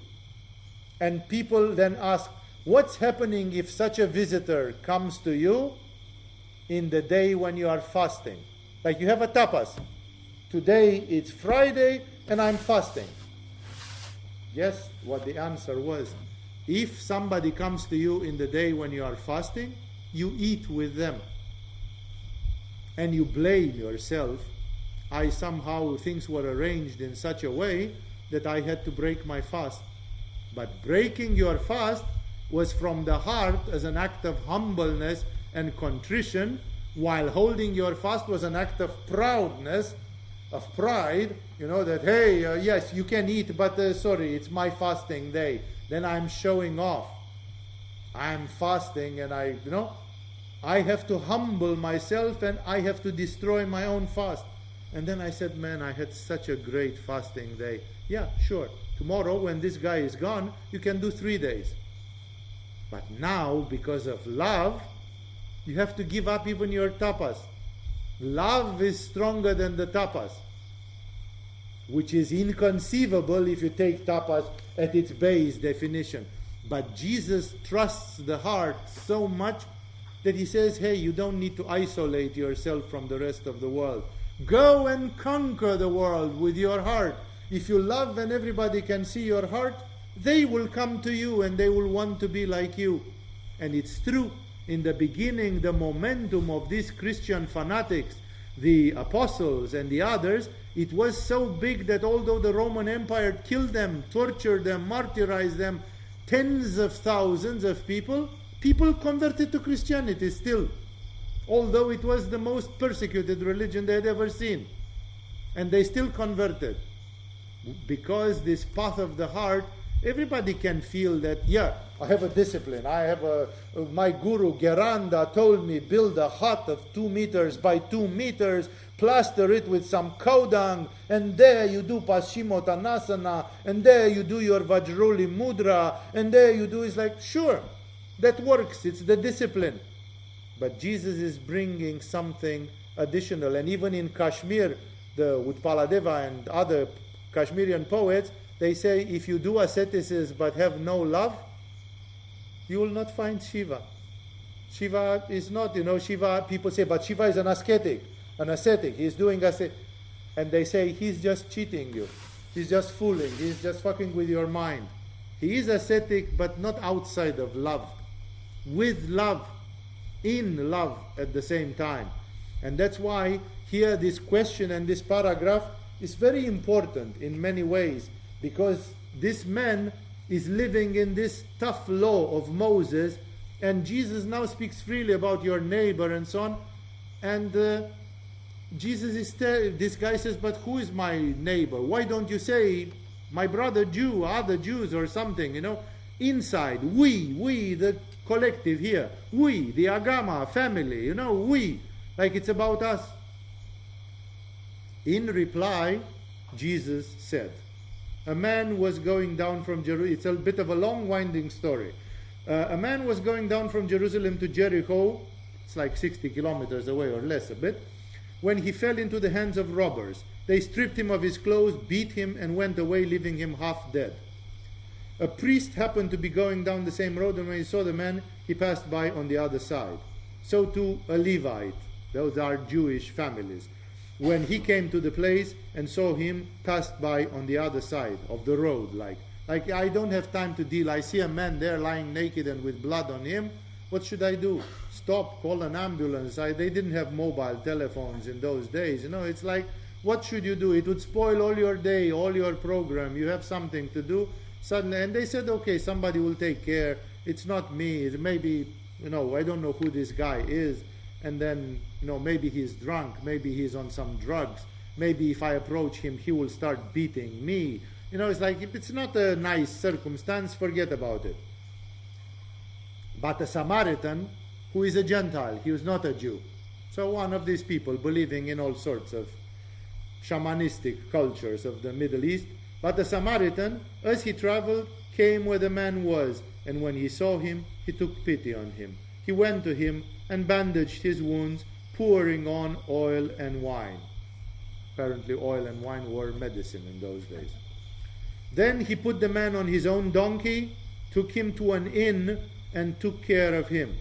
And people then ask, what's happening if such a visitor comes to you in the day when you are fasting? Like you have a tapas. Today it's Friday and I'm fasting. Guess what the answer was? If somebody comes to you in the day when you are fasting, you eat with them. And you blame yourself. Somehow things were arranged in such a way that I had to break my fast. But breaking your fast was from the heart as an act of humbleness and contrition, while holding your fast was an act of proudness, of pride, that, hey, yes, you can eat, but sorry, it's my fasting day. Then I'm showing off. I'm fasting and I have to humble myself and I have to destroy my own fast. And then I said, man, I had such a great fasting day. Yeah, sure. Tomorrow, when this guy is gone, you can do 3 days. But now, because of love, you have to give up even your tapas. Love is stronger than the tapas, which is inconceivable if you take tapas at its base definition. But Jesus trusts the heart so much that he says, hey, you don't need to isolate yourself from the rest of the world. Go and conquer the world with your heart. If you love and everybody can see your heart, they will come to you and they will want to be like you. And it's true. In the beginning, the momentum of these Christian fanatics, the apostles and the others, it was so big that although the Roman Empire killed them, tortured them, martyrized them, tens of thousands of people converted to Christianity still, although it was the most persecuted religion they had ever seen. And they still converted. Because this path of the heart, everybody can feel that, yeah, I have a discipline. I have my guru Geranda told me build a hut of 2 meters by 2 meters, plaster it with some cow dung, and there you do Paschimottanasana, and there you do your Vajroli Mudra, and there you do, it's like, sure, that works, it's the discipline. But Jesus is bringing something additional. And even in Kashmir, with Paladeva and other Kashmirian poets, they say if you do asceticism but have no love, you will not find Shiva. Shiva is not, Shiva, people say, but Shiva is an ascetic. He's doing ascetic. And they say, he's just cheating you. He's just fooling. He's just fucking with your mind. He is ascetic, but not outside of love. With love. In love at the same time. And that's why here this question and this paragraph is very important in many ways, because this man is living in this tough law of Moses, and Jesus now speaks freely about your neighbor and so on, and this guy says, but who is my neighbor? Why don't you say my brother Jew, other Jews or something, inside, we, the collective here, we, the Agama family, we, like it's about us. In reply, Jesus said, a man was going down from Jerusalem. It's a bit of a long winding story. A man was going down from Jerusalem to Jericho. It's like 60 kilometers away or less a bit. When he fell into the hands of robbers, they stripped him of his clothes, beat him, and went away, leaving him half dead. A priest happened to be going down the same road, and when he saw the man, he passed by on the other side. So too a Levite. Those are Jewish families. When he came to the place and saw him, passed by on the other side of the road, like I don't have time to deal. I see a man there lying naked and with blood on him. What should I do? Stop, call an ambulance. They didn't have mobile telephones in those days. It's like, what should you do? It would spoil all your day, all your program. You have something to do. Suddenly, and they said, okay, somebody will take care. It's not me. Maybe, I don't know who this guy is. And then, maybe he's drunk, maybe he's on some drugs, maybe if I approach him, he will start beating me. It's like, if it's not a nice circumstance, forget about it. But a Samaritan, who is a Gentile, he was not a Jew. So one of these people believing in all sorts of shamanistic cultures of the Middle East, but the Samaritan, as he traveled, came where the man was, and when he saw him, he took pity on him. He went to him and bandaged his wounds, pouring on oil and wine. Apparently oil and wine were medicine in those days. Then he put the man on his own donkey, took him to an inn, and took care of him.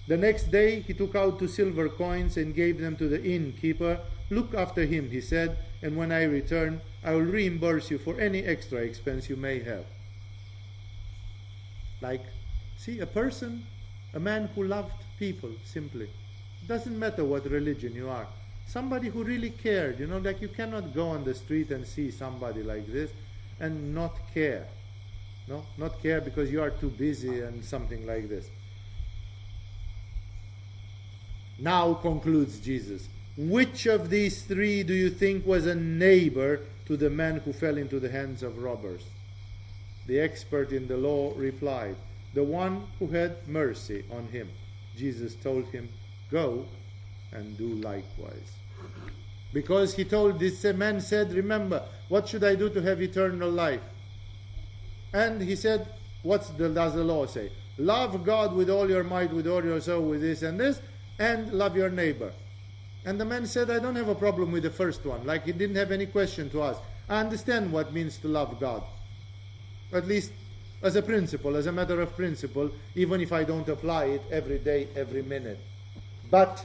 The next day he took out 2 silver coins and gave them to the innkeeper. Look after him, he said, and when I return, I will reimburse you for any extra expense you may have. Like, see, a man who loved people, simply. It doesn't matter what religion you are. Somebody who really cared, like you cannot go on the street and see somebody like this and not care. No, not care because you are too busy and something like this. Now concludes Jesus. Which of these 3 do you think was a neighbor to the man who fell into the hands of robbers? The expert in the law replied, the one who had mercy on him. Jesus told him, go and do likewise. Because he told this man said, remember, what should I do to have eternal life? And he said, does the law say? Love God with all your might, with all your soul, with this and this, and love your neighbor. And the man said, I don't have a problem with the first one. Like he didn't have any question to ask. I understand what it means to love God. At least as a principle, as a matter of principle, even if I don't apply it every day, every minute. But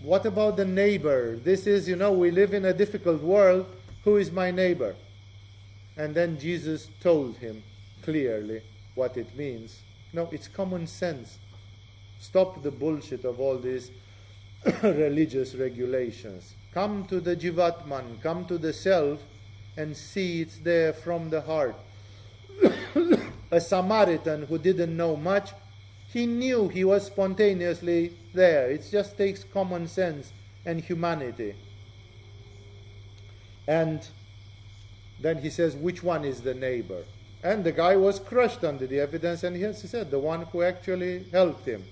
what about the neighbor? This is, we live in a difficult world. Who is my neighbor? And then Jesus told him clearly what it means. No, it's common sense. Stop the bullshit of all these religious regulations. Come to the Jivatman, come to the self, and see it's there from the heart. A Samaritan who didn't know much, he knew he was spontaneously there. It just takes common sense and humanity. And then he says, which one is the neighbor? And the guy was crushed under the evidence, and he said, the one who actually helped him.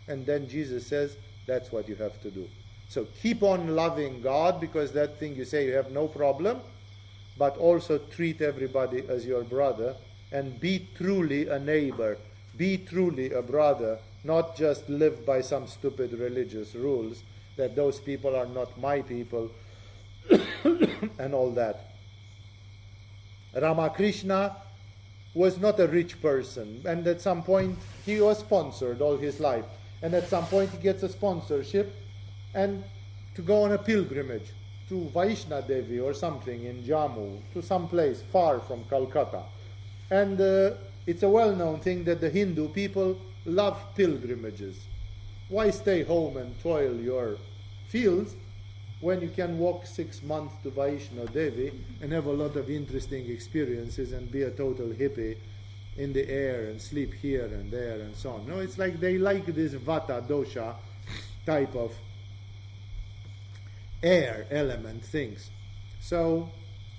And then Jesus says, that's what you have to do. So keep on loving God, because that thing you say you have no problem, but also treat everybody as your brother, and be truly a neighbor, be truly a brother, not just live by some stupid religious rules that those people are not my people and all that. Ramakrishna was not a rich person, and at some point he was sponsored all his life, and at some point he gets a sponsorship and to go on a pilgrimage to Vaishna Devi or something in Jammu, to some place far from Calcutta. And it's a well-known thing that the Hindu people love pilgrimages. Why stay home and toil your fields when you can walk 6 months to Vaishna Devi and have a lot of interesting experiences and be a total hippie in the air and sleep here and there and so on? No, it's like they like this vata dosha type of air element things. So,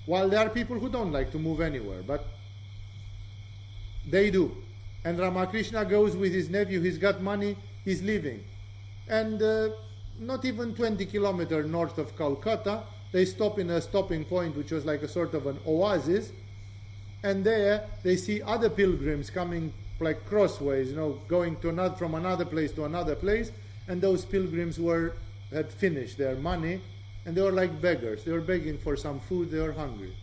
while there are people who don't like to move anywhere, but they do. And Ramakrishna goes with his nephew, he's got money, he's leaving. And not even 20 kilometers north of Calcutta, they stop in a stopping point which was like a sort of an oasis, and there they see other pilgrims coming like crossways, going to from another place to another place, and those pilgrims had finished their money, and they were like beggars. They were begging for some food, they were hungry.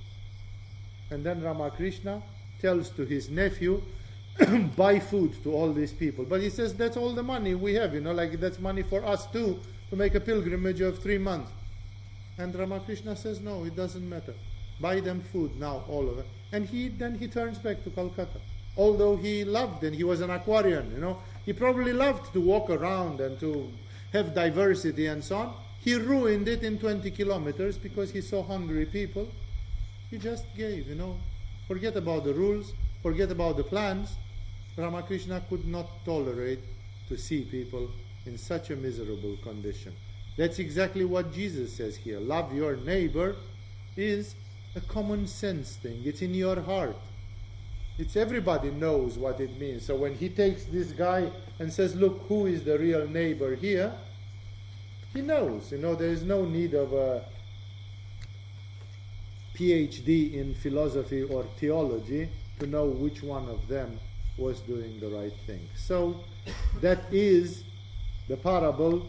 And then Ramakrishna tells to his nephew, buy food to all these people. But he says, that's all the money we have, that's money for us too, to make a pilgrimage of 3 months. And Ramakrishna says, no, it doesn't matter. Buy them food now, all of it. And then he turns back to Calcutta. Although he loved, and he was an Aquarian, he probably loved to walk around and to have diversity and so on. He ruined it in 20 kilometers because he saw hungry people. He just gave, Forget about the rules, forget about the plans. Ramakrishna could not tolerate to see people in such a miserable condition. That's exactly what Jesus says here. Love your neighbor is a common sense thing. It's in your heart. Everybody knows what it means. So when he takes this guy and says, look, who is the real neighbor here? He knows. There is no need of a PhD in philosophy or theology to know which one of them was doing the right thing. So that is the parable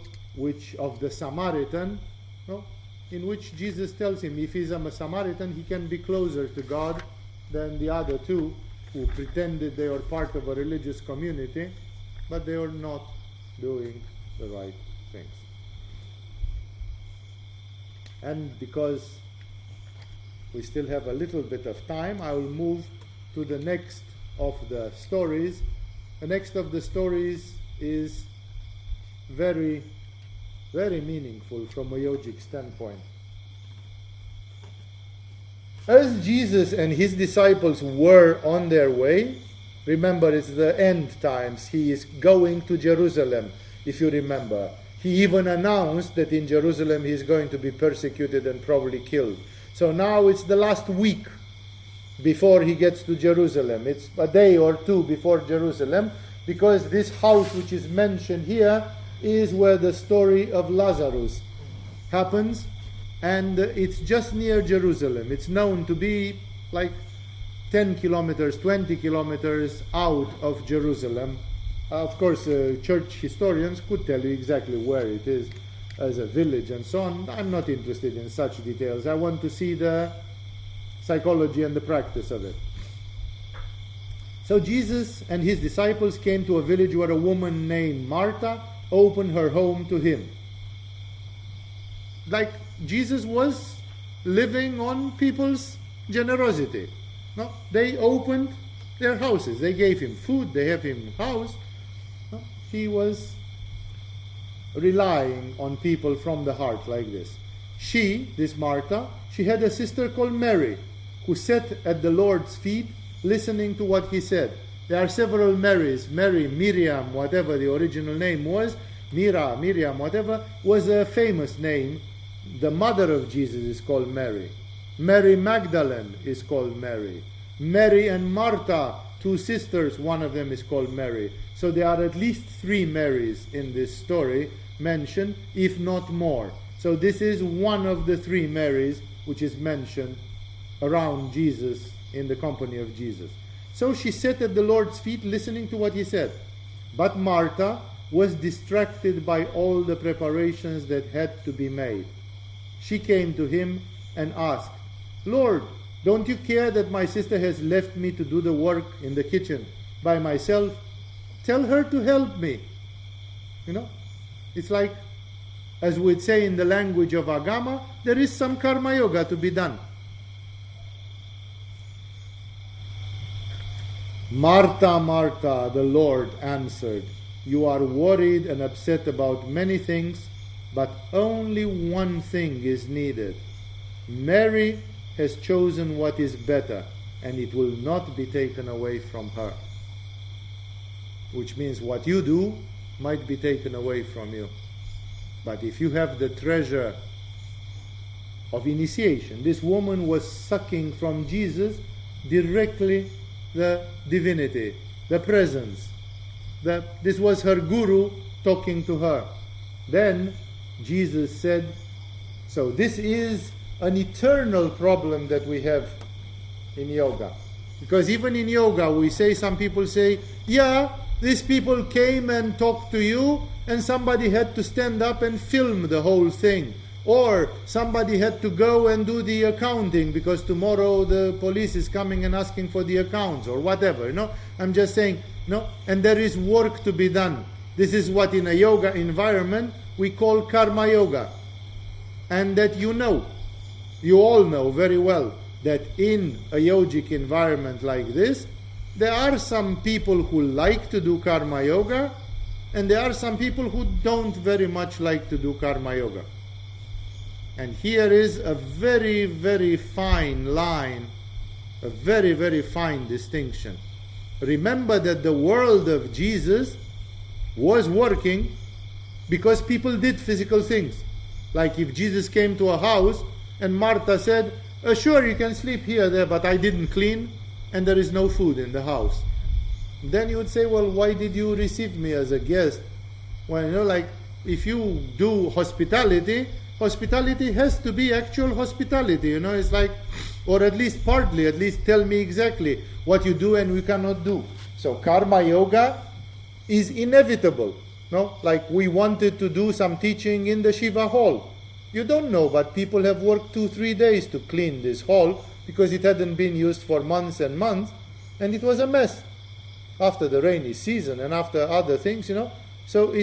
of the Samaritan, in which Jesus tells him if he's a Samaritan, he can be closer to God than the other two who pretended they were part of a religious community, but they were not doing the right things. And because we still have a little bit of time, I will move to the next of the stories. The next of the stories is very, very meaningful from a yogic standpoint. As Jesus and his disciples were on their way, remember it's the end times, he is going to Jerusalem, if you remember. He even announced that in Jerusalem he is going to be persecuted and probably killed. So now it's the last week before he gets to Jerusalem. It's a day or two before Jerusalem, because this house which is mentioned here is where the story of Lazarus happens, and it's just near Jerusalem. It's known to be like 10 kilometers, 20 kilometers out of Jerusalem. Of course, church historians could tell you exactly where it is as a village and so on. I'm not interested in such details. I want to see the psychology and the practice of it. So Jesus and his disciples came to a village where a woman named Martha opened her home to him. like Jesus was living on people's generosity. No? They opened their houses. They gave him food. They have him house. No? He was relying on people from the heart like this. She, this Martha, she had a sister called Mary, who sat at the Lord's feet listening to what he said. There are several Marys. Mary, Miriam, whatever the original name was, Miriam, whatever, was a famous name. The mother of Jesus is called Mary. Mary Magdalene is called Mary. Mary and Martha, two sisters, one of them is called Mary. So there are at least 3 Marys in this story mentioned, if not more. So this is one of the 3 Marys which is mentioned around Jesus, in the company of Jesus. So she sat at the Lord's feet listening to what he said. But Martha was distracted by all the preparations that had to be made. She came to him and asked, "Lord, don't you care that my sister has left me to do the work in the kitchen by myself? Tell her to help me." You know, it's like, as we'd say in the language of Agama, there is some karma yoga to be done. "Martha, Martha," the Lord answered, "you are worried and upset about many things, but only one thing is needed. Mary has chosen what is better, and it will not be taken away from her." Which means what you do might be taken away from you. But if you have the treasure of initiation, this woman was sucking from Jesus directly the divinity, the presence. This was her guru talking to her. Then Jesus said, so this is an eternal problem that we have in yoga. Because even in yoga, some people say, yeah, these people came and talked to you, and somebody had to stand up and film the whole thing. Or somebody had to go and do the accounting because tomorrow the police is coming and asking for the accounts or whatever. I'm just saying, and there is work to be done. This is what in a yoga environment we call karma yoga. And that you all know very well that in a yogic environment like this, there are some people who like to do karma yoga, and there are some people who don't very much like to do karma yoga. And here is a very, very fine line, a very, very fine distinction. Remember that the world of Jesus was working because people did physical things. Like if Jesus came to a house and Martha said, sure, you can sleep here, there, but I didn't clean and there is no food in the house. Then you would say, well, why did you receive me as a guest? Well, like if you do hospitality, hospitality has to be actual hospitality, it's like, or at least partly, at least tell me exactly what you do and we cannot do. So karma yoga is inevitable. Like we wanted to do some teaching in the Shiva hall. You don't know, but people have worked 2-3 days to clean this hall because it hadn't been used for months and months, and it was a mess after the rainy season and after other things, So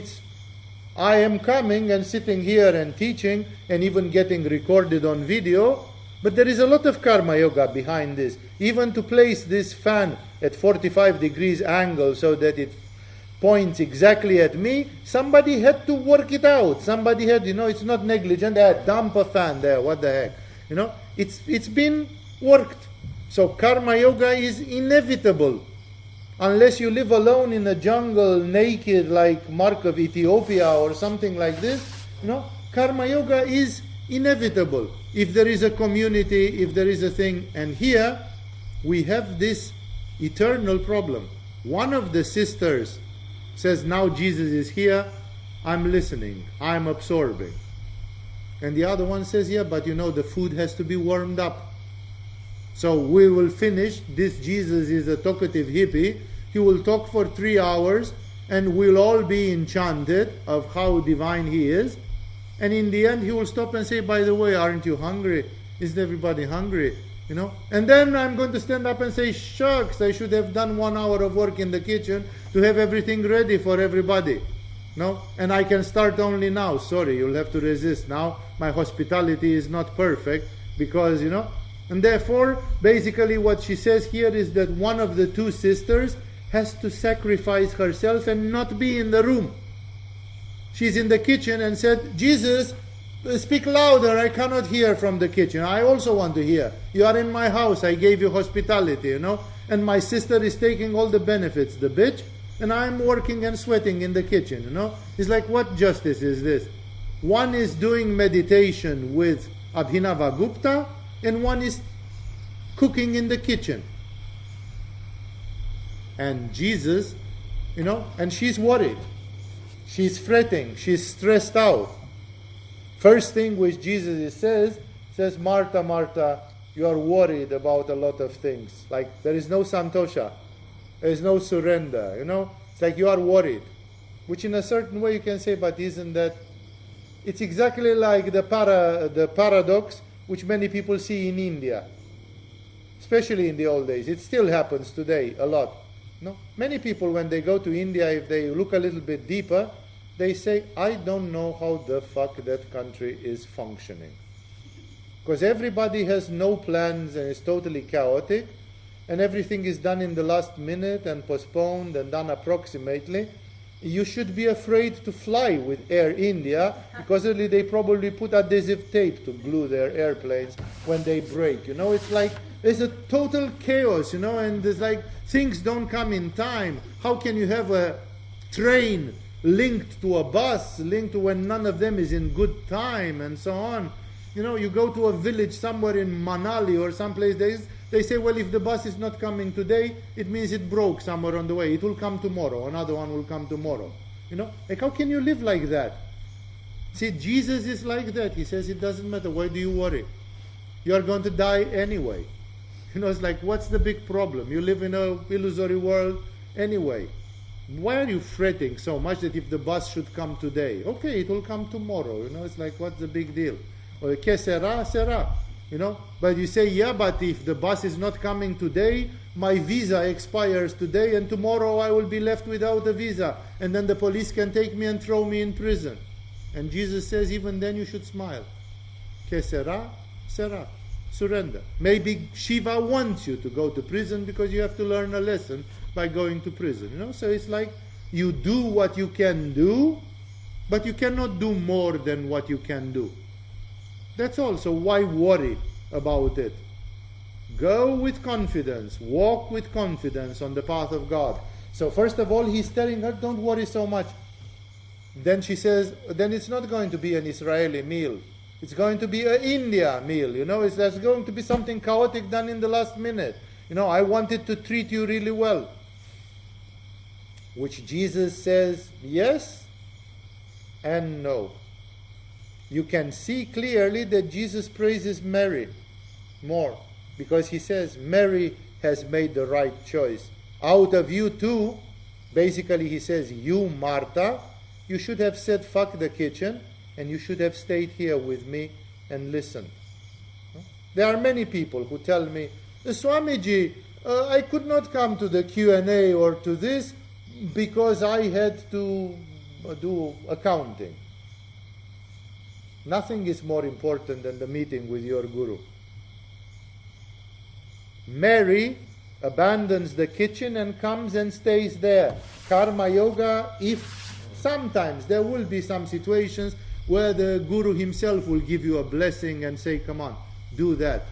I am coming and sitting here and teaching and even getting recorded on video, but there is a lot of karma yoga behind this. Even to place this fan at 45 degrees angle so that it points exactly at me, somebody had to work it out. Somebody had, it's not negligent, dump a fan there, what the heck. It's been worked. So karma yoga is inevitable. Unless you live alone in a jungle, naked, like Mark of Ethiopia or something like this, karma yoga is inevitable. If there is a community, if there is a thing. And here, we have this eternal problem. One of the sisters says, now Jesus is here, I'm listening, I'm absorbing. And the other one says, yeah, but the food has to be warmed up. So we will finish. This Jesus is a talkative hippie. He will talk for 3 hours and we'll all be enchanted of how divine he is. And in the end he will stop and say, by the way, aren't you hungry? Isn't everybody hungry? And then I'm going to stand up and say, shucks, I should have done 1 hour of work in the kitchen to have everything ready for everybody. And I can start only now. Sorry, you'll have to resist now. my hospitality is not perfect, because, and therefore, basically what she says here is that one of the two sisters has to sacrifice herself and not be in the room. She's in the kitchen and said, Jesus, speak louder, I cannot hear from the kitchen. I also want to hear. You are in my house, I gave you hospitality, and my sister is taking all the benefits, the bitch, and I'm working and sweating in the kitchen, It's like, what justice is this? One is doing meditation with Abhinava Gupta, and one is cooking in the kitchen. And Jesus, and she's worried. She's fretting, she's stressed out. First thing which Jesus says, Martha, Martha, you are worried about a lot of things. Like, there is no santosha, there is no surrender, It's like you are worried. Which in a certain way you can say, but isn't that... It's exactly like the paradox which many people see in India. Especially in the old days. It still happens today a lot. Many people, when they go to India, if they look a little bit deeper, they say, I don't know how the fuck that country is functioning. Because everybody has no plans and is totally chaotic, and everything is done in the last minute and postponed and done approximately. You should be afraid to fly with Air India, because they probably put adhesive tape to glue their airplanes when they break. It's like there's a total chaos, and there's like things don't come in time. How can you have a train linked to a bus, linked to when none of them is in good time, and so on? You go to a village somewhere in Manali or someplace, they say, well, if the bus is not coming today, it means it broke somewhere on the way. It will come tomorrow. Another one will come tomorrow. Like, how can you live like that? See, Jesus is like that. He says, it doesn't matter. Why do you worry? You are going to die anyway. It's like, what's the big problem? You live in a illusory world anyway. Why are you fretting so much that if the bus should come today? Okay, it will come tomorrow. It's like, what's the big deal? Or, que sera, sera. But you say, yeah, but if the bus is not coming today, my visa expires today, and tomorrow I will be left without a visa, and then the police can take me and throw me in prison. And Jesus says, even then you should smile. Que sera, sera. Surrender. Maybe Shiva wants you to go to prison because you have to learn a lesson by going to prison. So it's like you do what you can do, but you cannot do more than what you can do. That's all. So why worry about it? Go with confidence. Walk with confidence on the path of God. So first of all, he's telling her, don't worry so much. Then she says, then it's not going to be an Israeli meal. It's going to be an India meal. There's going to be something chaotic done in the last minute. I wanted to treat you really well. Which Jesus says yes and no. You can see clearly that Jesus praises Mary more, because he says Mary has made the right choice. Out of you two, basically he says, you, Martha, you should have said fuck the kitchen, and you should have stayed here with me and listened. There are many people who tell me, Swamiji, I could not come to the Q&A or to this because I had to do accounting. Nothing is more important than the meeting with your Guru. Mary abandons the kitchen and comes and stays there. Karma Yoga, if sometimes there will be some situations where the Guru himself will give you a blessing and say, come on, do that.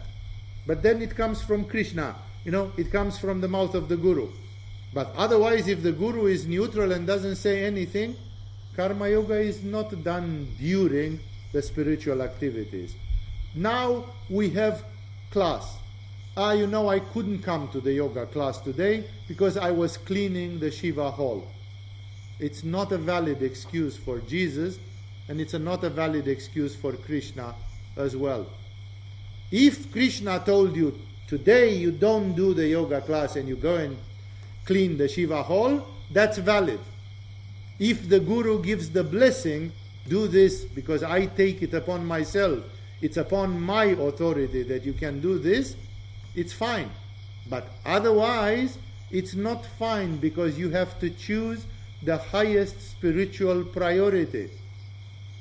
But then it comes from Krishna, it comes from the mouth of the Guru. But otherwise, if the Guru is neutral and doesn't say anything, Karma Yoga is not done during the spiritual activities. Now we have class. I couldn't come to the yoga class today because I was cleaning the Shiva hall. It's not a valid excuse for Jesus, and it's not a valid excuse for Krishna as well. If Krishna told you, today you don't do the yoga class and you go and clean the Shiva hall, that's valid. If the Guru gives the blessing, do this because I take it upon myself, it's upon my authority that you can do this, it's fine. But otherwise, it's not fine, because you have to choose the highest spiritual priority.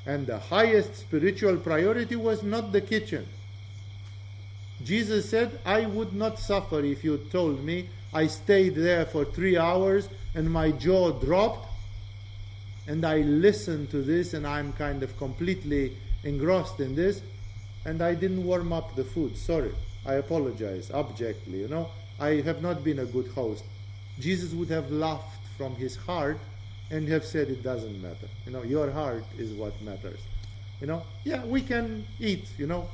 And the highest spiritual priority was not the kitchen. Jesus said, I would not suffer if you told me I stayed there for 3 hours and my jaw dropped and I listened to this and I'm kind of completely engrossed in this and I didn't warm up the food. Sorry, I apologize abjectly, I have not been a good host. Jesus would have laughed from his heart and have said it doesn't matter. Your heart is what matters. Yeah, we can eat,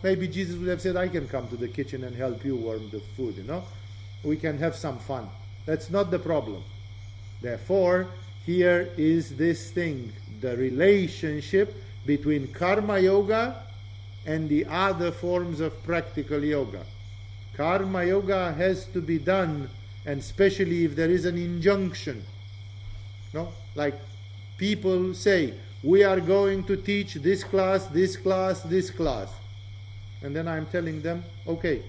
Maybe Jesus would have said, I can come to the kitchen and help you warm the food, We can have some fun. That's not the problem. Therefore, here is this thing, the relationship between karma yoga and the other forms of practical yoga. Karma yoga has to be done, and especially if there is an injunction. Like people say, we are going to teach this class, this class, this class. And then I'm telling them, okay,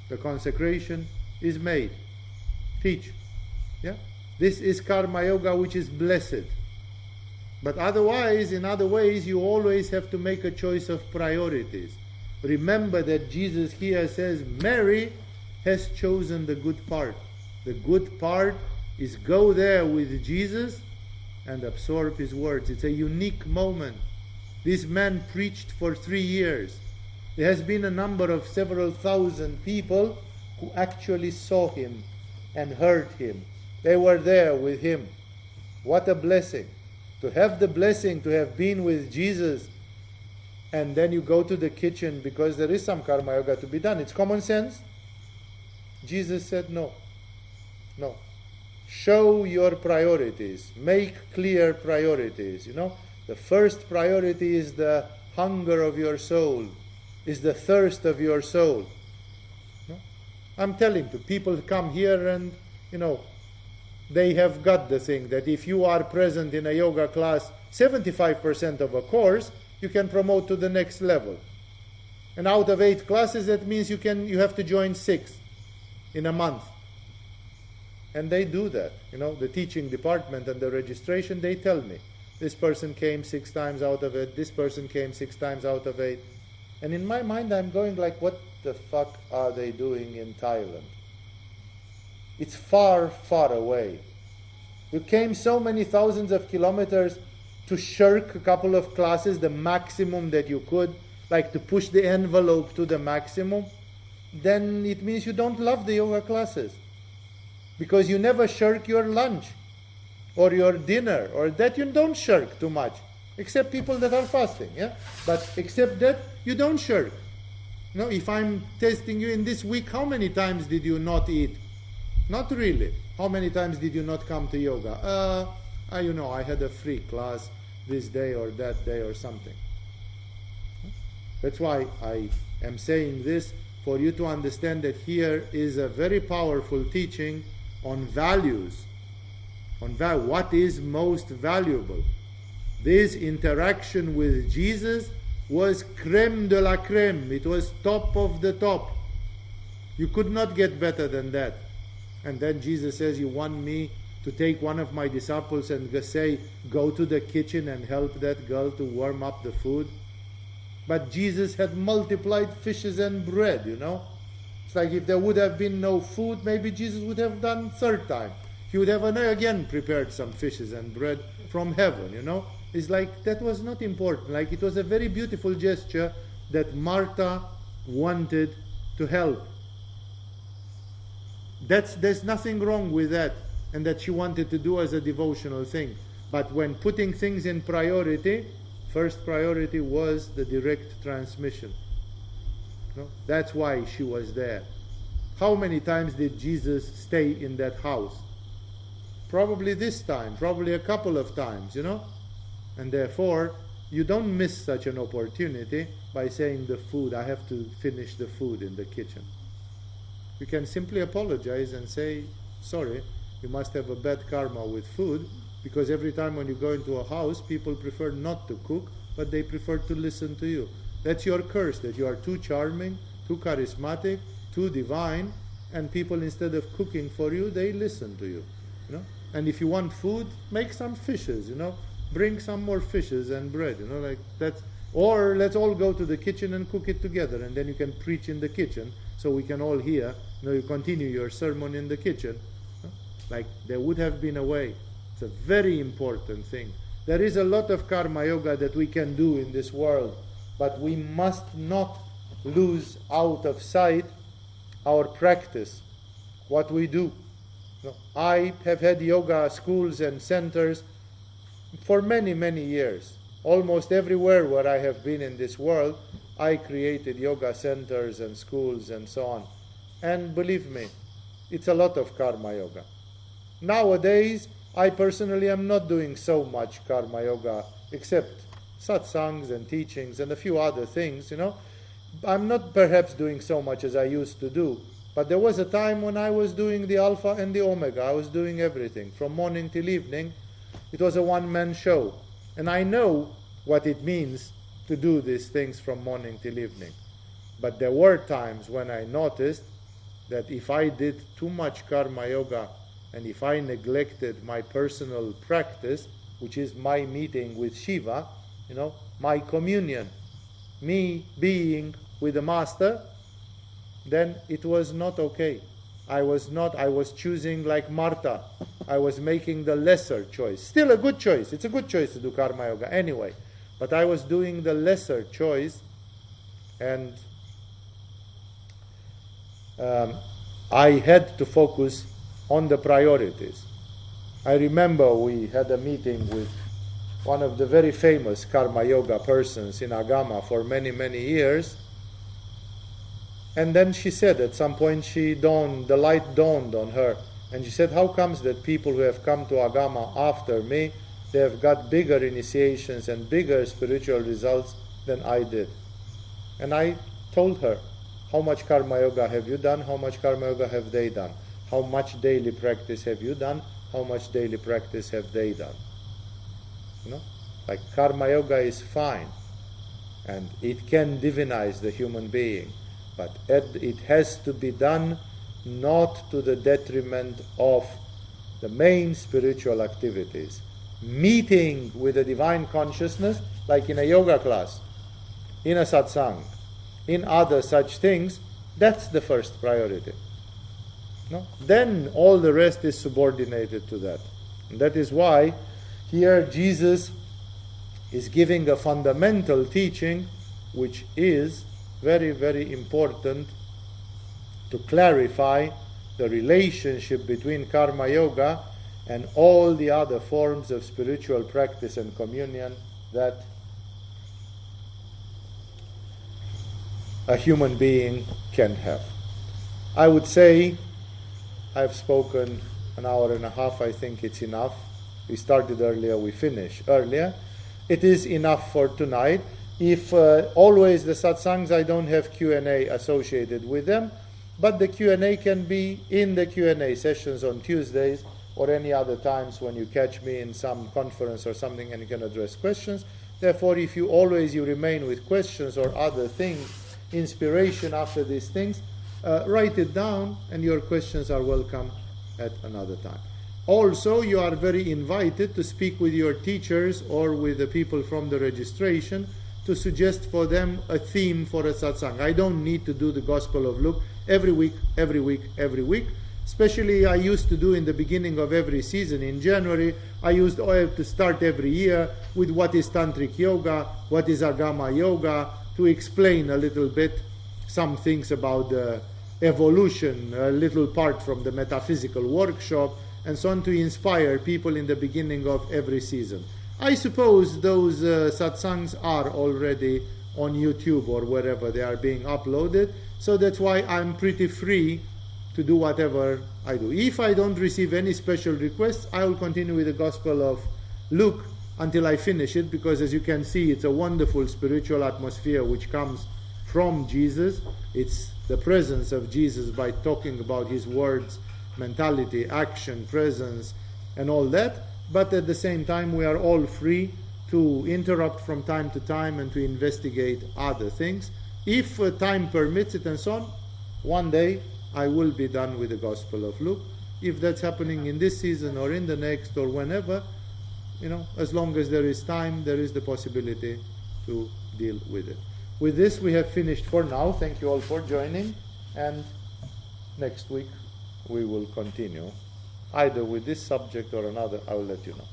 the consecration is made. Teach. Yeah? This is karma yoga which is blessed. But otherwise, in other ways, you always have to make a choice of priorities. Remember that Jesus here says, Mary has chosen the good part. The good part is go there with Jesus and absorb his words. It's a unique moment. This man preached for 3 years. There has been a number of several thousand people who actually saw him and heard him. They were there with him. What a blessing. To have the blessing to have been with Jesus, and then you go to the kitchen because there is some karma yoga to be done. It's common sense. Jesus said no. No. Show your priorities. Make clear priorities. The first priority is the hunger of your soul, is the thirst of your soul. I'm telling you, people come here and, they have got the thing that if you are present in a yoga class 75% of a course, you can promote to the next level. And out of 8 classes, that means you have to join 6 in a month. And they do that. The teaching department and the registration, they tell me, this person came 6 times out of it, this person came 6 times out of 8. And in my mind, I'm going like, what the fuck are they doing in Thailand? It's far, far away. You came so many thousands of kilometers to shirk a couple of classes, the maximum that you could, like to push the envelope to the maximum, then it means you don't love the yoga classes. Because you never shirk your lunch or your dinner, or that you don't shirk too much, except people that are fasting, yeah? But except that, you don't shirk. If I'm testing you in this week, how many times did you not eat? Not really. How many times did you not come to yoga? I had a free class this day or that day or something. That's why I am saying this, for you to understand that here is a very powerful teaching on values, what is most valuable. This interaction with Jesus was crème de la crème. It was top of the top. You could not get better than that. And then Jesus says, you want me to take one of my disciples and say, go to the kitchen and help that girl to warm up the food? But Jesus had multiplied fishes and bread, It's like if there would have been no food, maybe Jesus would have done 3rd time. He would have again prepared some fishes and bread from heaven, It's like that was not important. Like it was a very beautiful gesture that Martha wanted to help. There's nothing wrong with that, and that she wanted to do as a devotional thing. But when putting things in priority, first priority was the direct transmission. That's why she was there. How many times did Jesus stay in that house? Probably this time, probably a couple of times, And therefore, you don't miss such an opportunity by saying the food, I have to finish the food in the kitchen. You can simply apologize and say, sorry, you must have a bad karma with food, because every time when you go into a house, people prefer not to cook, but they prefer to listen to you. That's your curse, that you are too charming, too charismatic, too divine, and people, instead of cooking for you, they listen to you. And if you want food, make some fishes, bring some more fishes and bread, like that. Or let's all go to the kitchen and cook it together, and then you can preach in the kitchen, so we can all hear. You continue your sermon in the kitchen. Like there would have been a way. It's a very important thing. There is a lot of karma yoga that we can do in this world, but we must not lose out of sight our practice, what we do. I have had yoga schools and centers for many, many years. Almost everywhere where I have been in this world, I created yoga centers and schools and so on. And believe me, it's a lot of karma yoga. Nowadays, I personally am not doing so much karma yoga, except satsangs and teachings and a few other things, I'm not perhaps doing so much as I used to do, but there was a time when I was doing the alpha and the omega. I was doing everything, from morning till evening. It was a one-man show. And I know what it means to do these things from morning till evening. But there were times when I noticed that if I did too much karma yoga and if I neglected my personal practice, which is my meeting with Shiva, my communion, me being with the Master, then it was not okay. I was choosing like Martha. I was making the lesser choice. Still a good choice. It's a good choice to do karma yoga anyway. But I was doing the lesser choice, and I had to focus on the priorities. I remember we had a meeting with one of the very famous karma yoga persons in Agama for many, many years. And then she said at some point the light dawned on her. And she said, how comes that people who have come to Agama after me, they have got bigger initiations and bigger spiritual results than I did? And I told her, how much karma yoga have you done? How much karma yoga have they done? How much daily practice have you done? How much daily practice have they done? Like karma yoga is fine, and it can divinize the human being, but it has to be done not to the detriment of the main spiritual activities. Meeting with the divine consciousness, like in a yoga class, in a satsang, in other such things, that's the first priority. Then all the rest is subordinated to that. And that is why here Jesus is giving a fundamental teaching which is very, very important to clarify the relationship between karma yoga and all the other forms of spiritual practice and communion that a human being can have. I would say I've spoken an hour and a half. I think it's enough. We started earlier, we finished earlier. It is enough for tonight. If always the satsangs, I don't have Q&A associated with them, but the Q&A can be in the Q&A sessions on Tuesdays or any other times when you catch me in some conference or something and you can address questions. Therefore, if you remain with questions or other things, inspiration after these things, write it down, and your questions are welcome at another time. Also, you are very invited to speak with your teachers or with the people from the registration to suggest for them a theme for a satsang. I don't need to do the Gospel of Luke every week. Especially I used to do in the beginning of every season in January. I used to start every year with what is Tantric Yoga, what is Agama Yoga, to explain a little bit some things about the evolution, a little part from the metaphysical workshop, and so on, to inspire people in the beginning of every season. I suppose those satsangs are already on YouTube or wherever they are being uploaded, so that's why I'm pretty free to do whatever I do. If I don't receive any special requests, I will continue with the Gospel of Luke until I finish it, because as you can see, it's a wonderful spiritual atmosphere which comes from Jesus. It's the presence of Jesus by talking about his words, mentality, action, presence, and all that. But at the same time, we are all free to interrupt from time to time and to investigate other things. If time permits it and so on, one day I will be done with the Gospel of Luke. If that's happening in this season or in the next or whenever, as long as there is time, there is the possibility to deal with it. With this, we have finished for now. Thank you all for joining, and next week we will continue, either with this subject or another. I will let you know.